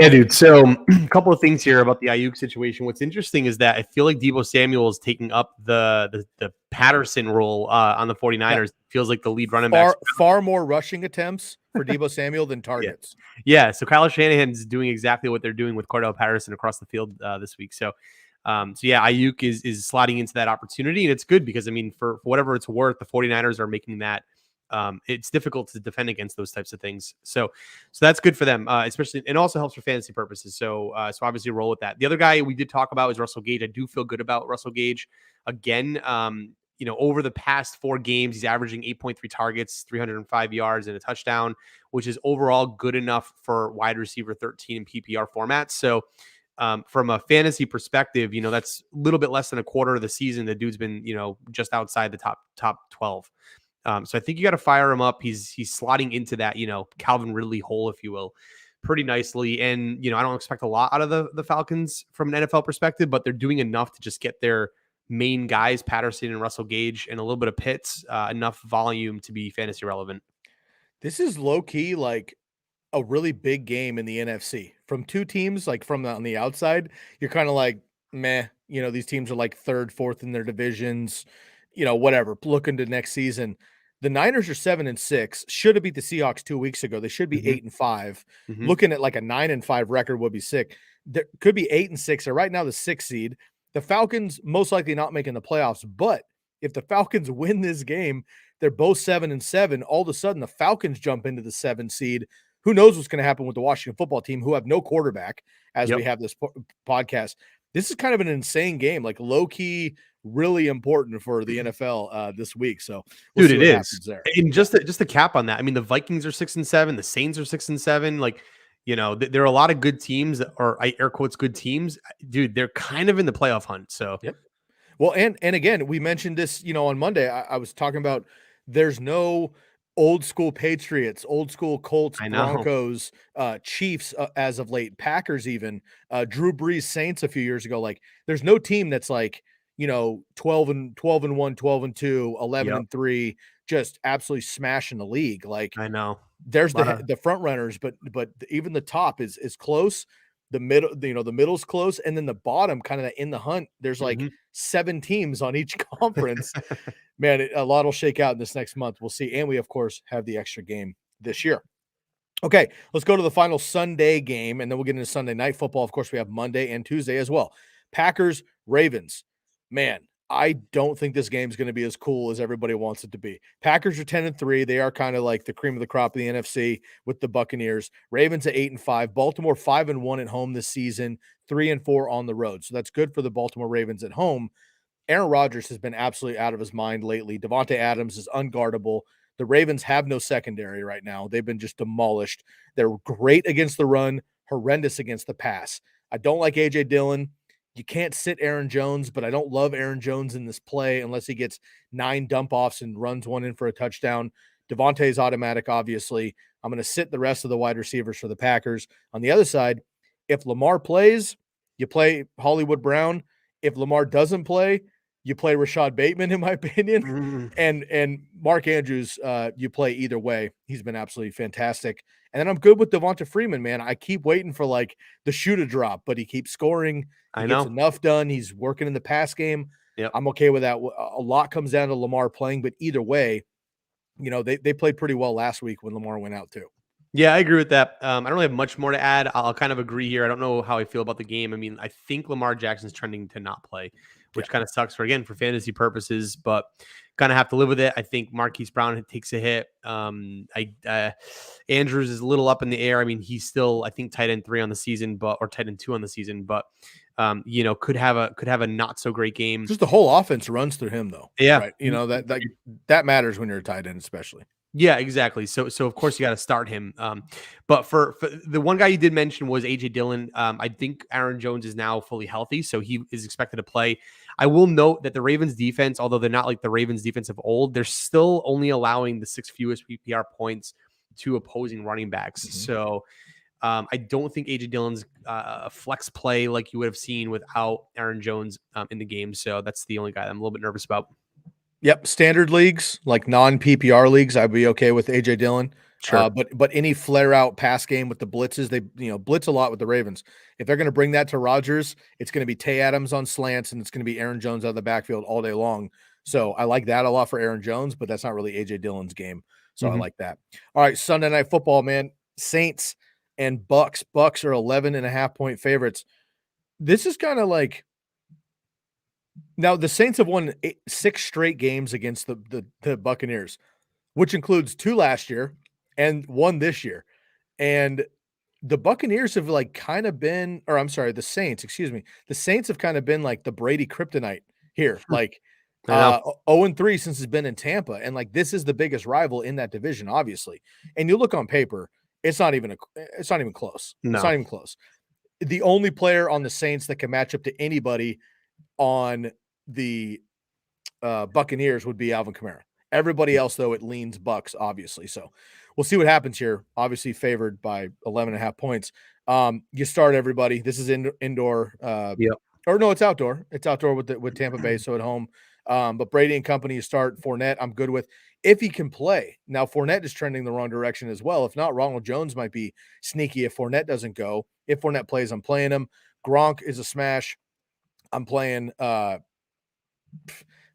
B: Yeah, dude. So a couple of things here about the Ayuk situation. What's interesting is that I feel like Deebo Samuel is taking up the Patterson role on the 49ers. Yeah. Feels like the lead running back.
A: Far more rushing attempts for Deebo Samuel than targets.
B: Yeah. So Kyle Shanahan's doing exactly what they're doing with Cordell Patterson across the field this week. So yeah, Ayuk is sliding into that opportunity, and it's good because, I mean, for whatever it's worth, the 49ers are making that it's difficult to defend against those types of things. So that's good for them, especially, and also helps for fantasy purposes. So obviously roll with that. The other guy we did talk about is Russell Gage. I do feel good about Russell Gage. Again, over the past 4 games, he's averaging 8.3 targets, 305 yards, and a touchdown, which is overall good enough for wide receiver 13 in PPR formats. So from a fantasy perspective, that's a little bit less than a quarter of the season. The dude's been, just outside the top 12. So I think you got to fire him up. He's slotting into that, Calvin Ridley hole, if you will, pretty nicely. And, I don't expect a lot out of the Falcons from an NFL perspective, but they're doing enough to just get their main guys, Patterson and Russell Gage, and a little bit of Pitts, enough volume to be fantasy relevant.
A: This is low key, like a really big game in the NFC from 2 teams, like on the outside, you're kind of like, meh, these teams are like 3rd, 4th in their divisions, whatever, looking to next season. The Niners are 7-6. Should have beat the Seahawks 2 weeks ago. They should be 8-5. Looking at like a 9-5 record would be sick. There could be 8-6. So right now, the 6th seed. The Falcons most likely not making the playoffs. But if the Falcons win this game, they're both 7-7. All of a sudden, the Falcons jump into the 7th seed. Who knows what's going to happen with the Washington football team, who have no quarterback as we have this podcast. This is kind of an insane game, like low key, really important for the NFL this week. So,
B: dude, it is. There. And just the cap on that. I mean, the Vikings are 6-7, the Saints are 6-7. Like, you know, there are a lot of good teams, or air quotes good teams. Dude, they're kind of in the playoff hunt. So,
A: Well, and again, we mentioned this, you know, on Monday. I was talking about there's no old school Patriots, old school Colts, Broncos, Chiefs as of late, Packers even, Drew Brees Saints a few years ago. Like, there's no team that's like, you know, 12-1, 12-2, 11-3, just absolutely smashing the league. Like,
B: I know
A: there's the front runners, but even the top is close. The middle, you know, the middle's close, and then the bottom, kind of in the hunt. There's like 7 teams on each conference. Man, a lot will shake out in this next month. We'll see. And we, of course, have the extra game this year. Okay, let's go to the final Sunday game, and then we'll get into Sunday night football. Of course, we have Monday and Tuesday as well. Packers, Ravens. Man, I don't think this game's going to be as cool as everybody wants it to be. Packers are 10-3. They are kind of like the cream of the crop of the NFC with the Buccaneers. Ravens at 8-5. Baltimore 5-1 at home this season, 3-4 on the road. So that's good for the Baltimore Ravens at home. Aaron Rodgers has been absolutely out of his mind lately. Devontae Adams is unguardable. The Ravens have no secondary right now. They've been just demolished. They're great against the run, horrendous against the pass. I don't like A.J. Dillon. You can't sit Aaron Jones, but I don't love Aaron Jones in this play unless he gets 9 dump-offs and runs one in for a touchdown. Devontae's automatic, obviously. I'm going to sit the rest of the wide receivers for the Packers. On the other side, if Lamar plays, you play Hollywood Brown. If Lamar doesn't play, you play Rashad Bateman, in my opinion. And Mark Andrews, you play either way. He's been absolutely fantastic. And then I'm good with Devonta Freeman, man. I keep waiting for like the shoe to drop, but he keeps scoring. He gets enough done. He's working in the pass game. I'm okay with that. A lot comes down to Lamar playing, but either way, you know, they played pretty well last week when Lamar went out too.
B: Yeah, I agree with that. I don't really have much more to add. I'll kind of agree here. I don't know how I feel about the game. I mean, I think Lamar Jackson's trending to not play, which kind of sucks for fantasy purposes, but kind of have to live with it. I think Marquise Brown takes a hit. Andrews is a little up in the air. I mean, he's still, I think, tight end 3 on the season, or tight end 2 on the season, but you know, could have a not so great game.
A: Just the whole offense runs through him, though.
B: Yeah,
A: right? You know that matters when you're a tight end, especially.
B: Yeah, exactly. So of course you got to start him. But for the one guy you did mention was AJ Dillon. I think Aaron Jones is now fully healthy, so he is expected to play. I will note that the Ravens defense, although they're not like the Ravens defense of old, they're still only allowing the 6th fewest PPR points to opposing running backs. So I don't think AJ Dillon's a flex play like you would have seen without Aaron Jones in the game. So that's the only guy I'm a little bit nervous about.
A: Yep, standard leagues, like non-PPR leagues, I'd be okay with AJ Dillon.
B: Sure.
A: But any flare-out pass game with the blitzes, they blitz a lot with the Ravens. If they're going to bring that to Rodgers, it's going to be Tay Adams on slants, and it's going to be Aaron Jones out of the backfield all day long. So I like that a lot for Aaron Jones, but that's not really AJ Dillon's game. So I like that. All right, Sunday Night Football, man. Saints and Bucks. Bucks are 11.5-point favorites. This is kind of like – now, the Saints have won 6 straight games against the Buccaneers, which includes 2 last year and 1 this year. And the Buccaneers have like kind of been, or I'm sorry, the Saints, excuse me. The Saints have kind of been like the Brady kryptonite here, like 0-3 since it's been in Tampa. And like, this is the biggest rival in that division, obviously. And you look on paper, it's not even close.
B: No.
A: It's not even close. The only player on the Saints that can match up to anybody on the Buccaneers would be Alvin Kamara. Everybody else, though, it leans Bucks, obviously. So we'll see what happens here. Obviously favored by 11.5 points. You start everybody. This is indoor. Or no, it's outdoor. It's outdoor with Tampa Bay, so at home. But Brady and company, you start Fournette. I'm good with if he can play. Now, Fournette is trending the wrong direction as well. If not, Ronald Jones might be sneaky if Fournette doesn't go. If Fournette plays, I'm playing him. Gronk is a smash. I'm playing all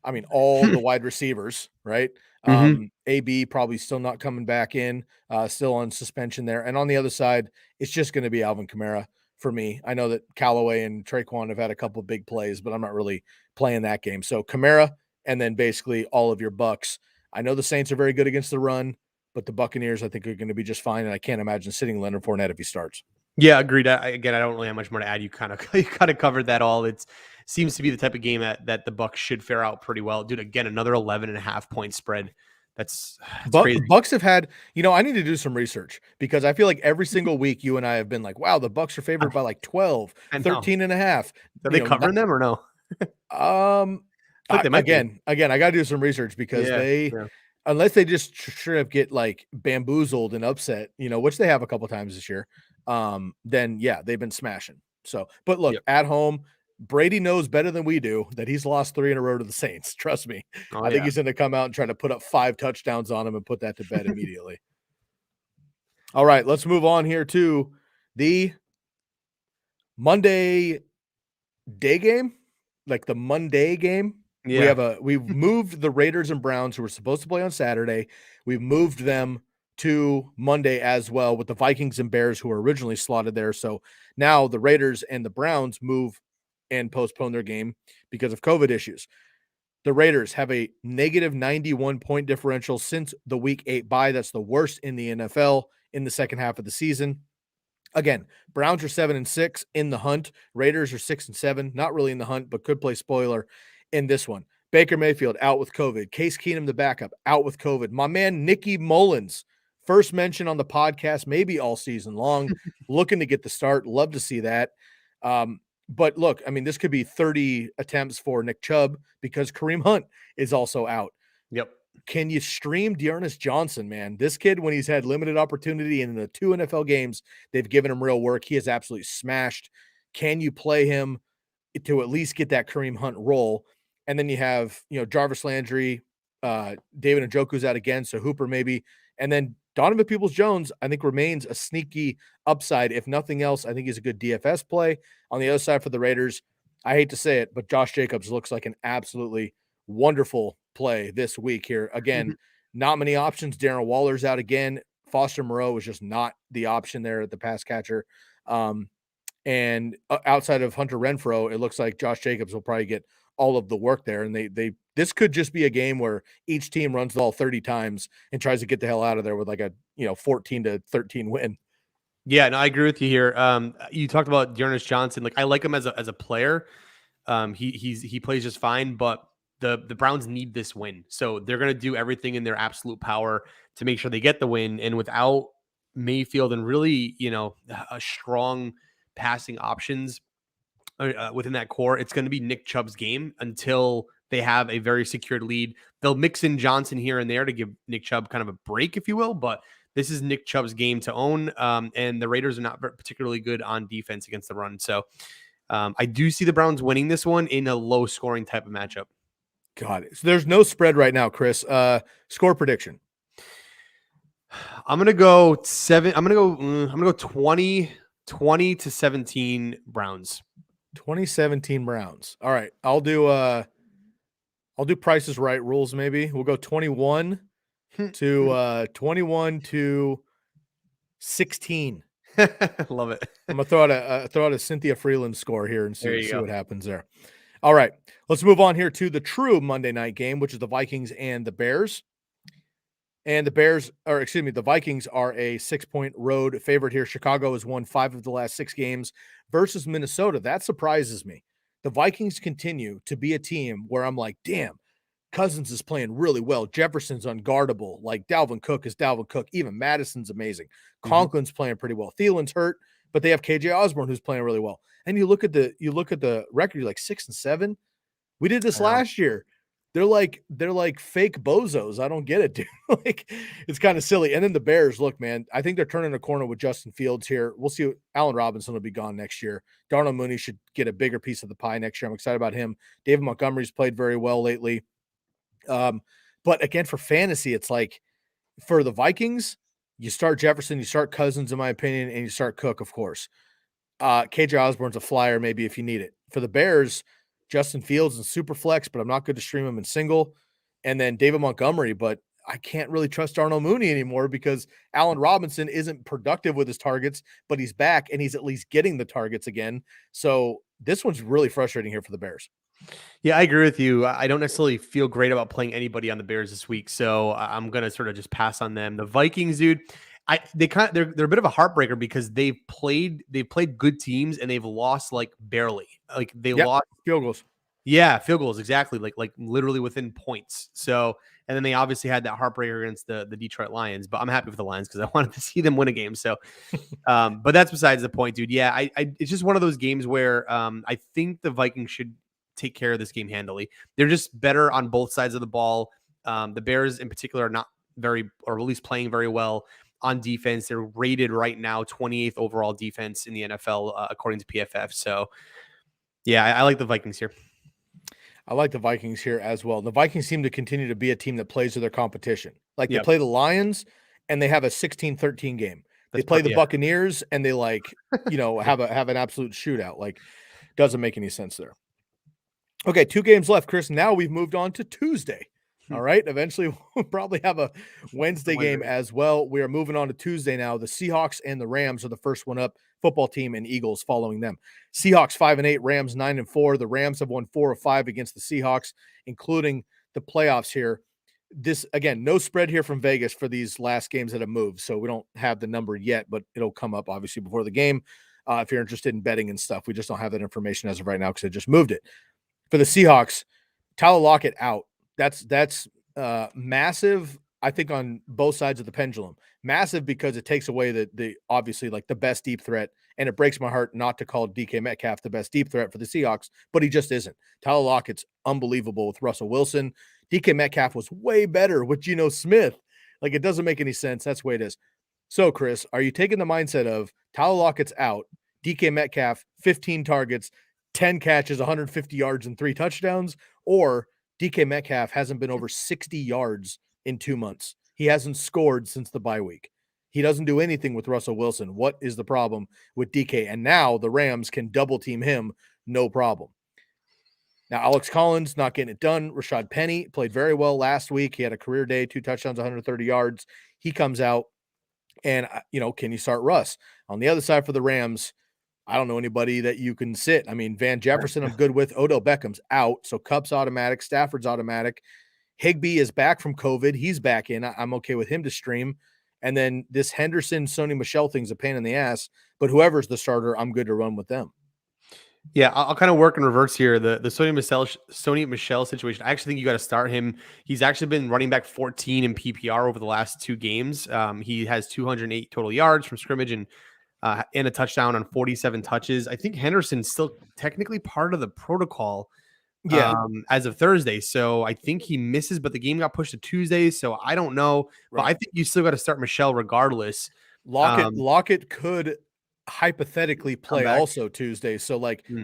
A: the wide receivers, right? AB probably still not coming back in, still on suspension there. And on the other side, it's just going to be Alvin Kamara for me. I know that Callaway and Traquan have had a couple of big plays, but I'm not really playing that game. So Kamara and then basically all of your Bucks. I know the Saints are very good against the run, but the Buccaneers I think are going to be just fine. And I can't imagine sitting Leonard Fournette if he starts.
B: Yeah, agreed. Again, I don't really have much more to add. You kind of covered that all. It seems to be the type of game that the Bucs should fare out pretty well. Dude, again, another 11.5 point spread. That's crazy.
A: Bucks have had, I need to do some research because I feel like every single week you and I have been like, wow, the Bucks are favored by like 12, 13.5.
B: Are they covering them or no?
A: Again, I got to do some research because unless they just straight up get like bamboozled and upset, which they have a couple times this year, then yeah, they've been smashing. So, but look, at home, Brady knows better than we do that he's lost 3 in a row to the Saints. Trust me. I think he's going to come out and try to put up 5 touchdowns on him and put that to bed immediately. All right, let's move on here to the Monday day game, like the Monday game.
B: Yeah.
A: We've moved the Raiders and Browns, who were supposed to play on Saturday. We've moved them to Monday as well with the Vikings and Bears, who were originally slotted there. So now the Raiders and the Browns move and postpone their game because of COVID issues. The Raiders have a negative 91 point differential since the week 8 bye. That's the worst in the NFL in the second half of the season. Again, Browns are 7-6 in the hunt. Raiders are 6-7, not really in the hunt, but could play spoiler in this one. Baker Mayfield out with COVID. Case Keenum, the backup, out with COVID. My man, Nicky Mullins, first mention on the podcast, maybe all season long, looking to get the start. Love to see that. But look, I mean, this could be 30 attempts for Nick Chubb because Kareem Hunt is also out.
B: Yep.
A: Can you stream Dearness Johnson, man? This kid, when he's had limited opportunity in the 2 NFL games, they've given him real work. He has absolutely smashed. Can you play him to at least get that Kareem Hunt role? And then you have, Jarvis Landry, David Njoku's out again, so Hooper maybe. And then Donovan Peoples-Jones, I think, remains a sneaky upside. If nothing else, I think he's a good DFS play. On the other side for the Raiders, I hate to say it, but Josh Jacobs looks like an absolutely wonderful play this week here. Again, not many options. Darren Waller's out again. Foster Moreau was just not the option there at the pass catcher. And outside of Hunter Renfrow, it looks like Josh Jacobs will probably get all of the work there. And this could just be a game where each team runs the ball 30 times and tries to get the hell out of there with like a 14-13 win.
B: Yeah, no, I agree with you here. You talked about Dearness Johnson. Like, I like him as a player. He plays just fine, but the Browns need this win. So they're going to do everything in their absolute power to make sure they get the win. And without Mayfield and really, a strong passing options within that core, it's going to be Nick Chubb's game until they have a very secured lead. They'll mix in Johnson here and there to give Nick Chubb kind of a break, if you will, but this is Nick Chubb's game to own. And the Raiders are not particularly good on defense against the run. So I do see the Browns winning this one in a low scoring type of matchup.
A: Got it. So there's no spread right now, Chris. Score prediction.
B: I'm going to go 20-17 Browns.
A: 2017 Browns. All right. I'll do Price is Right rules maybe. We'll go 21 to 16.
B: Love it.
A: I'm gonna throw out a Cynthia Freeland score here and see what happens there. All right. Let's move on here to the true Monday night game, which is the Vikings and the Bears. And the Vikings are a 6-point road favorite here. Chicago has won 5 of the last 6 games versus Minnesota. That surprises me. The Vikings continue to be a team where I'm like, damn, Cousins is playing really well. Jefferson's unguardable. Like Dalvin Cook is Dalvin Cook. Even Madison's amazing. Conklin's playing pretty well. Thielen's hurt, but they have KJ Osborne who's playing really well. And you look at the record, you're like 6-7. We did this last year. They're like fake bozos. I don't get it, dude. Like, it's kind of silly. And then the Bears, look, man, I think they're turning a corner with Justin Fields here. We'll see. Allen Robinson will be gone next year. Darnell Mooney should get a bigger piece of the pie next year. I'm excited about him. David Montgomery's played very well lately. But again, for fantasy, it's like for the Vikings, you start Jefferson, you start Cousins, in my opinion, and you start Cook, of course. KJ Osborne's a flyer, maybe if you need it. For the Bears, Justin Fields and super flex, but I'm not good to stream him in single. And then David Montgomery, but I can't really trust Darnell Mooney anymore because Allen Robinson isn't productive with his targets, but he's back and he's at least getting the targets again. So this one's really frustrating here for the Bears.
B: Yeah, I agree with you. I don't necessarily feel great about playing anybody on the Bears this week, so I'm gonna sort of just pass on them. The Vikings, dude, they're a bit of a heartbreaker because they've played good teams and they've lost like barely. Like they lost
A: field goals.
B: Yeah, field goals, exactly. Like literally within points. So, and then they obviously had that heartbreaker against the Detroit Lions, but I'm happy with the Lions because I wanted to see them win a game. So, but that's besides the point, dude. Yeah, it's just one of those games where I think the Vikings should take care of this game handily. They're just better on both sides of the ball. The Bears in particular are not very, or at least playing very well on defense. They're rated right now 28th overall defense in the NFL, according to PFF. So, yeah, I like the Vikings here.
A: I like the Vikings here as well. The Vikings seem to continue to be a team that plays to their competition. Like they play the Lions and they have a 16-13 game. They play the Buccaneers and they have an absolute shootout. Like doesn't make any sense there. Okay, 2 games left, Chris. Now we've moved on to Tuesday. All right. Eventually we'll probably have a Wednesday game as well. We are moving on to Tuesday now. The Seahawks and the Rams are the first one up. Football team and Eagles following them. Seahawks 5-8, Rams 9-4. The Rams have won 4 of 5 against the Seahawks, including the playoffs here. This again, no spread here from Vegas for these last games that have moved. So we don't have the number yet, but it'll come up obviously before the game. If you're interested in betting and stuff, we just don't have that information as of right now because I just moved it. For the Seahawks, Tyler Lockett out. That's massive. I think on both sides of the pendulum. Massive because it takes away the obviously like the best deep threat, and it breaks my heart not to call DK Metcalf the best deep threat for the Seahawks, but he just isn't. Tyler Lockett's unbelievable with Russell Wilson. DK Metcalf was way better with Geno Smith. Like it doesn't make any sense. That's the way it is. So, Chris, are you taking the mindset of Tyler Lockett's out, DK Metcalf 15 targets, 10 catches, 150 yards, and 3 touchdowns, or DK Metcalf hasn't been over 60 yards in 2 months? He hasn't scored since the bye week. He doesn't do anything with Russell Wilson. What is the problem with DK? And now the Rams can double team him, no problem. Now, Alex Collins not getting it done. Rashad Penny played very well last week. He had a career day, 2 touchdowns, 130 yards. He comes out and, can you start Russ? On the other side for the Rams, I don't know anybody that you can sit. I mean, Van Jefferson I'm good with. Odell Beckham's out, so Kupp's automatic. Stafford's automatic. Higbee is back from COVID. He's back in. I'm okay with him to stream. And then this Henderson, Sony Michel thing's a pain in the ass. But whoever's the starter, I'm good to run with them.
B: Yeah, I'll kind of work in reverse here. The Sony Michel situation, I actually think you got to start him. He's actually been running back 14 in PPR over the last 2 games. He has 208 total yards from scrimmage and a touchdown on 47 touches. I think Henderson's still technically part of the protocol as of Thursday. So I think he misses, but the game got pushed to Tuesday. So I don't know. But I think you still got to start Michel regardless.
A: Lockett could hypothetically play also Tuesday. So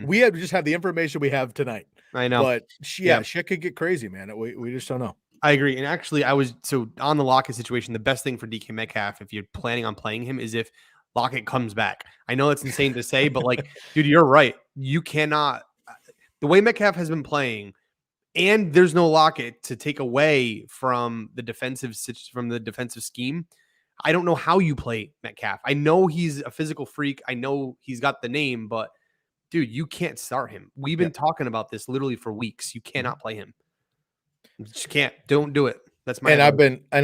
A: we just have the information we have tonight.
B: I know.
A: But shit could get crazy, man. We just don't know.
B: I agree. And actually on the Lockett situation, the best thing for DK Metcalf, if you're planning on playing him, is if Lockett comes back. I know it's insane to say, but dude, you're right. You cannot, the way Metcalf has been playing, and there's no Lockett to take away from the defensive scheme. I don't know how you play Metcalf. I know he's a physical freak. I know he's got the name, but dude, you can't start him. We've been talking about this literally for weeks. You cannot play him. You just can't. Don't do it. That's my.
A: And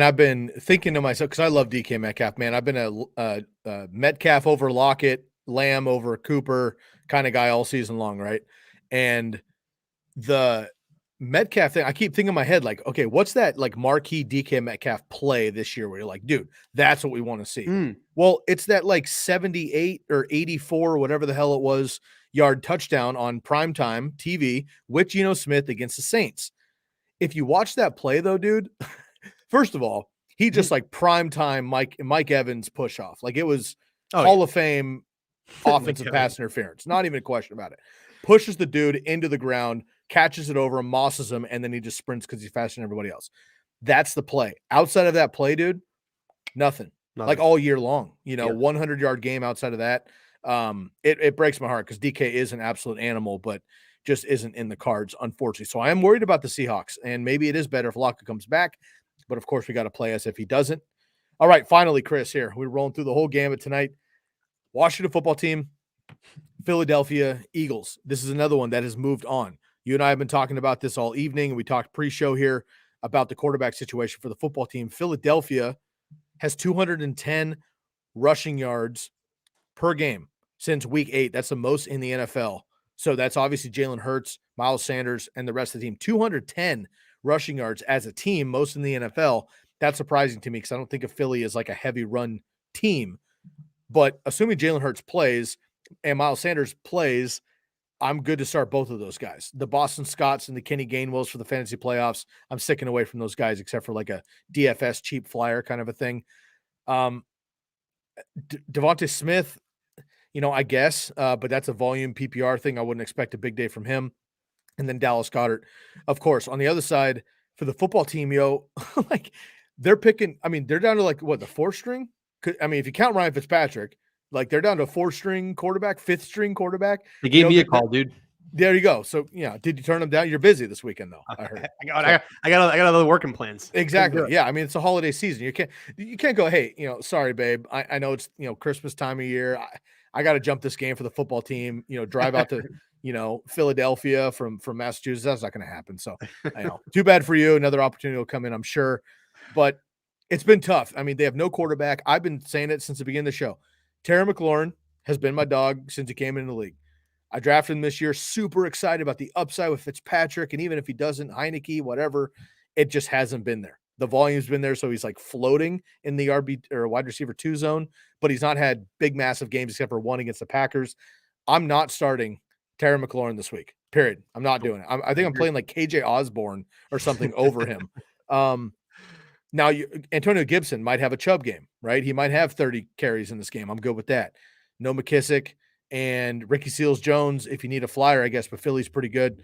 A: I've been thinking to myself because I love DK Metcalf, man. I've been a Metcalf over Lockett, Lamb over Cooper kind of guy all season long, right? And the Metcalf thing, I keep thinking in my head, okay, what's that marquee DK Metcalf play this year where you're like, dude, that's what we want to see. Well, it's that 78 or 84 or whatever the hell it was yard touchdown on primetime TV with Geno Smith against the Saints. If you watch that play though, dude, first of all, he just primetime Mike Evans push off. It was Hall of Fame offensive pass interference. Not even a question about it. Pushes the dude into the ground, catches it over him, mosses him, and then he just sprints because he's faster than everybody else. That's the play. Outside of that play, dude, nothing. All year long. 100-yard game outside of that. It breaks my heart because DK is an absolute animal, but just isn't in the cards, unfortunately. So I am worried about the Seahawks, and maybe it is better if Lockett comes back. but of course we got to play as if he doesn't. All right, finally, Chris, here. We're rolling through the whole gamut tonight. Washington football team, Philadelphia Eagles. This is another one that has moved on. You and I have been talking about this all evening. We talked pre-show here about the quarterback situation for the football team. Philadelphia has 210 rushing yards per game since week 8. That's the most in the NFL. So that's obviously Jalen Hurts, Miles Sanders, and the rest of the team. 210 rushing yards as a team, most in the NFL. That's surprising to me because I don't think of Philly as like a heavy run team. But assuming Jalen Hurts plays and Miles Sanders plays, I'm good to start both of those guys. The Boston Scotts and the Kenny Gainwells for the fantasy playoffs, I'm sticking away from those guys except for like a DFS cheap flyer kind of a thing. Devonta Smith, I guess, but that's a volume PPR thing. I wouldn't expect a big day from him. And then Dallas Goddard, of course. On the other side, for the football team, like they're picking, they're down to like, the 4th string? If you count Ryan Fitzpatrick, like they're down to a 4th-string quarterback, 5th-string quarterback.
B: They gave me a call, dude.
A: There you go. So, did you turn them down? You're busy this weekend, though. I heard.
B: I got other working plans.
A: Exactly. Yeah. It's a holiday season. You can't go, hey, sorry, babe. I know it's, Christmas time of year. I got to jump this game for the football team, drive out to, Philadelphia from Massachusetts. That's not going to happen. So, too bad for you. Another opportunity will come in, I'm sure. But it's been tough. They have no quarterback. I've been saying it since the beginning of the show. Terry McLaurin has been my dog since he came into the league. I drafted him this year, super excited about the upside with Fitzpatrick, and even if he doesn't, Heineke, whatever, it just hasn't been there. The volume's been there, so he's like floating in the RB or wide receiver 2 zone, but he's not had big, massive games except for one against the Packers. I'm not starting Terry McLaurin this week, period. I'm not doing it. I think I'm playing like KJ Osborne or something over him. Now, Antonio Gibson might have a Chubb game, right? He might have 30 carries in this game. I'm good with that. No McKissick and Ricky Seals-Jones, if you need a flyer, I guess, but Philly's pretty good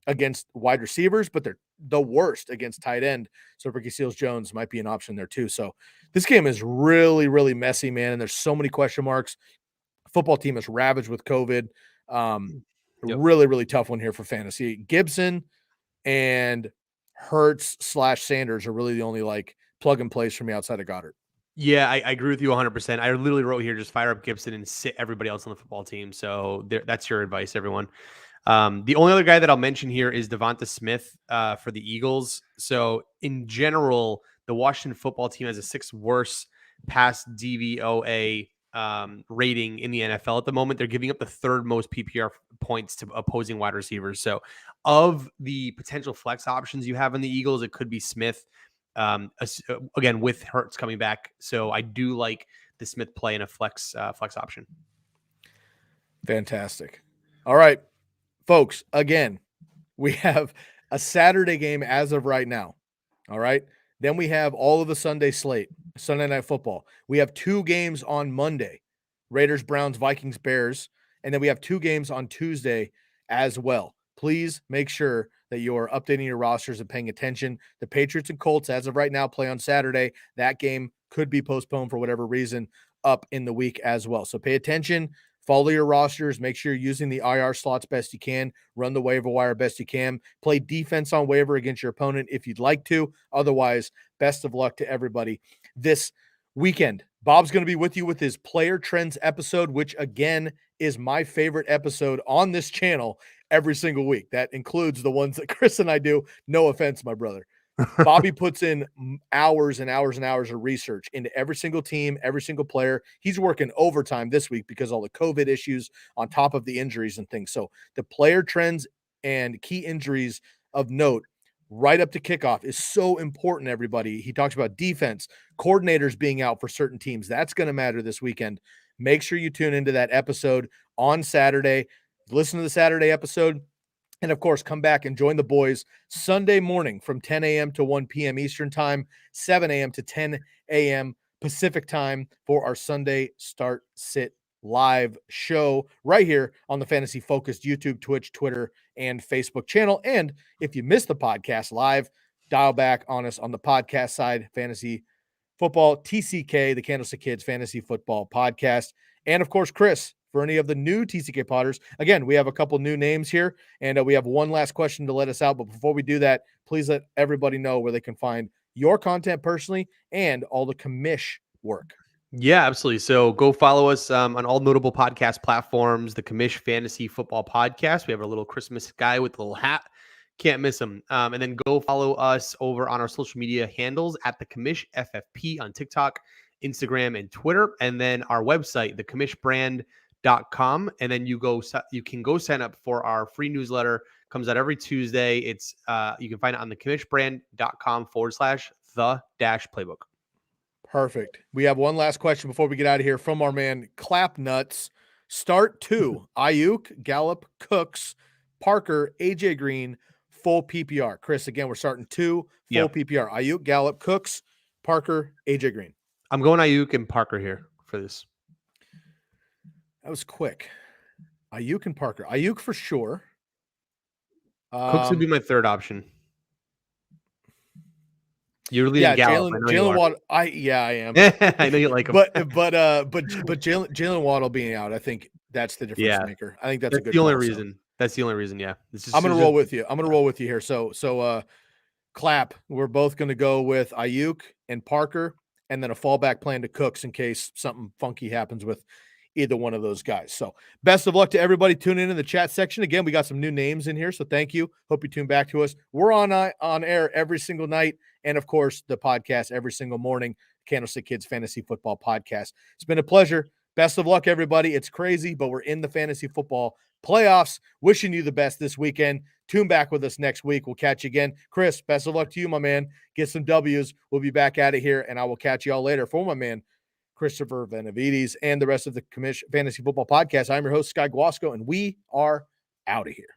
A: against wide receivers, but they're the worst against tight end. So Ricky Seals-Jones might be an option there too. So this game is really, really messy, man, and there's so many question marks. Football team is ravaged with COVID. Really, really tough one here for fantasy. Gibson and Hurts/Sanders are really the only like plug and plays for me outside of Goddard.
B: Yeah, I agree with you 100%. I literally wrote here, just fire up Gibson and sit everybody else on the football team. So that's your advice, everyone. The only other guy that I'll mention here is Devonta Smith for the Eagles. So in general, the Washington football team has a 6th worst pass DVOA rating in the NFL at the moment. They're giving up the 3rd most PPR points to opposing wide receivers. So of the potential flex options you have in the Eagles, it could be Smith. Again, with Hurts coming back. So I do like the Smith play in a flex option.
A: Fantastic. All right, folks, again, we have a Saturday game as of right now. All right. Then we have all of the Sunday slate, Sunday Night Football. We have 2 games on Monday, Raiders, Browns, Vikings, Bears. And then we have 2 games on Tuesday as well. Please make sure that you are updating your rosters and paying attention. The Patriots and Colts, as of right now, play on Saturday. That game could be postponed for whatever reason up in the week as well. So pay attention, follow your rosters, make sure you're using the IR slots best you can, run the waiver wire best you can, play defense on waiver against your opponent if you'd like to. Otherwise, best of luck to everybody this weekend. Bob's going to be with you with his Player Trends episode, which again is my favorite episode on this channel every single week. That includes the ones that Chris and I do. No offense, my brother. Bobby puts in hours and hours and hours of research into every single team, every single player. He's working overtime this week because all the COVID issues on top of the injuries and things. So the player trends and key injuries of note right up to kickoff is so important, everybody. He talks about defense, coordinators being out for certain teams. That's going to matter this weekend. Make sure you tune into that episode on Saturday. Listen to the Saturday episode. And, of course, come back and join the boys Sunday morning from 10 a.m. to 1 p.m. Eastern Time, 7 a.m. to 10 a.m. Pacific Time for our Sunday Start Sit live show right here on the Fantasy Focused YouTube, Twitch, Twitter, and Facebook channel. And if you missed the podcast live, dial back on us on the podcast side, Fantasy Football, TCK, the Candlestick Kids Fantasy Football Podcast. And, of course, Chris, for any of the new TCK Potters, again, we have a couple new names here, and we have one last question to let us out. But before we do that, please let everybody know where they can find your content personally and all the Commish work.
B: Yeah, absolutely. So go follow us on all notable podcast platforms, the Commish Fantasy Football Podcast. We have our little Christmas guy with the little hat. Can't miss him. And then go follow us over on our social media handles at the Commish FFP on TikTok, Instagram, and Twitter. And then our website, thecomishbrand.com. And then you can go sign up for our free newsletter. Comes out every Tuesday. It's you can find it on thecomishbrand.com/the-playbook.
A: Perfect. We have one last question before we get out of here from our man Clap Nuts. Start 2: Ayuk, Gallup, Cooks, Parker, AJ Green, full PPR. Chris, again, we're starting 2 full PPR. Ayuk, Gallup, Cooks, Parker, AJ Green.
B: I'm going Ayuk and Parker here for this.
A: That was quick. Ayuk and Parker. Ayuk for sure.
B: Cooks would be my third option. You're leading Gallup.
A: Jalen Waddle. I am.
B: I know you like him.
A: But Jalen Waddle being out, I think that's the difference maker. I think that's a good
B: the only
A: call,
B: reason. So. That's the only reason. Yeah.
A: I'm gonna roll with you. I'm gonna roll with you here. So Clap. We're both gonna go with Ayuk and Parker, and then a fallback plan to Cooks in case something funky happens with either one of those guys. So best of luck to everybody tuning in the chat section. Again, we got some new names in here, so thank you. Hope you tune back to us. We're on air every single night, and of course the podcast every single morning. Candlestick Kids Fantasy Football Podcast. It's been a pleasure. Best of luck, everybody. It's crazy, but we're in the fantasy football playoffs. Wishing you the best this weekend. Tune back with us next week. We'll catch you again. Chris, best of luck to you, my man. Get some W's. We'll be back at it here, and I will catch you all later. For my man Christopher Benevides and the rest of the Commish Fantasy Football Podcast, I'm your host, Sky Guasco, and we are out of here.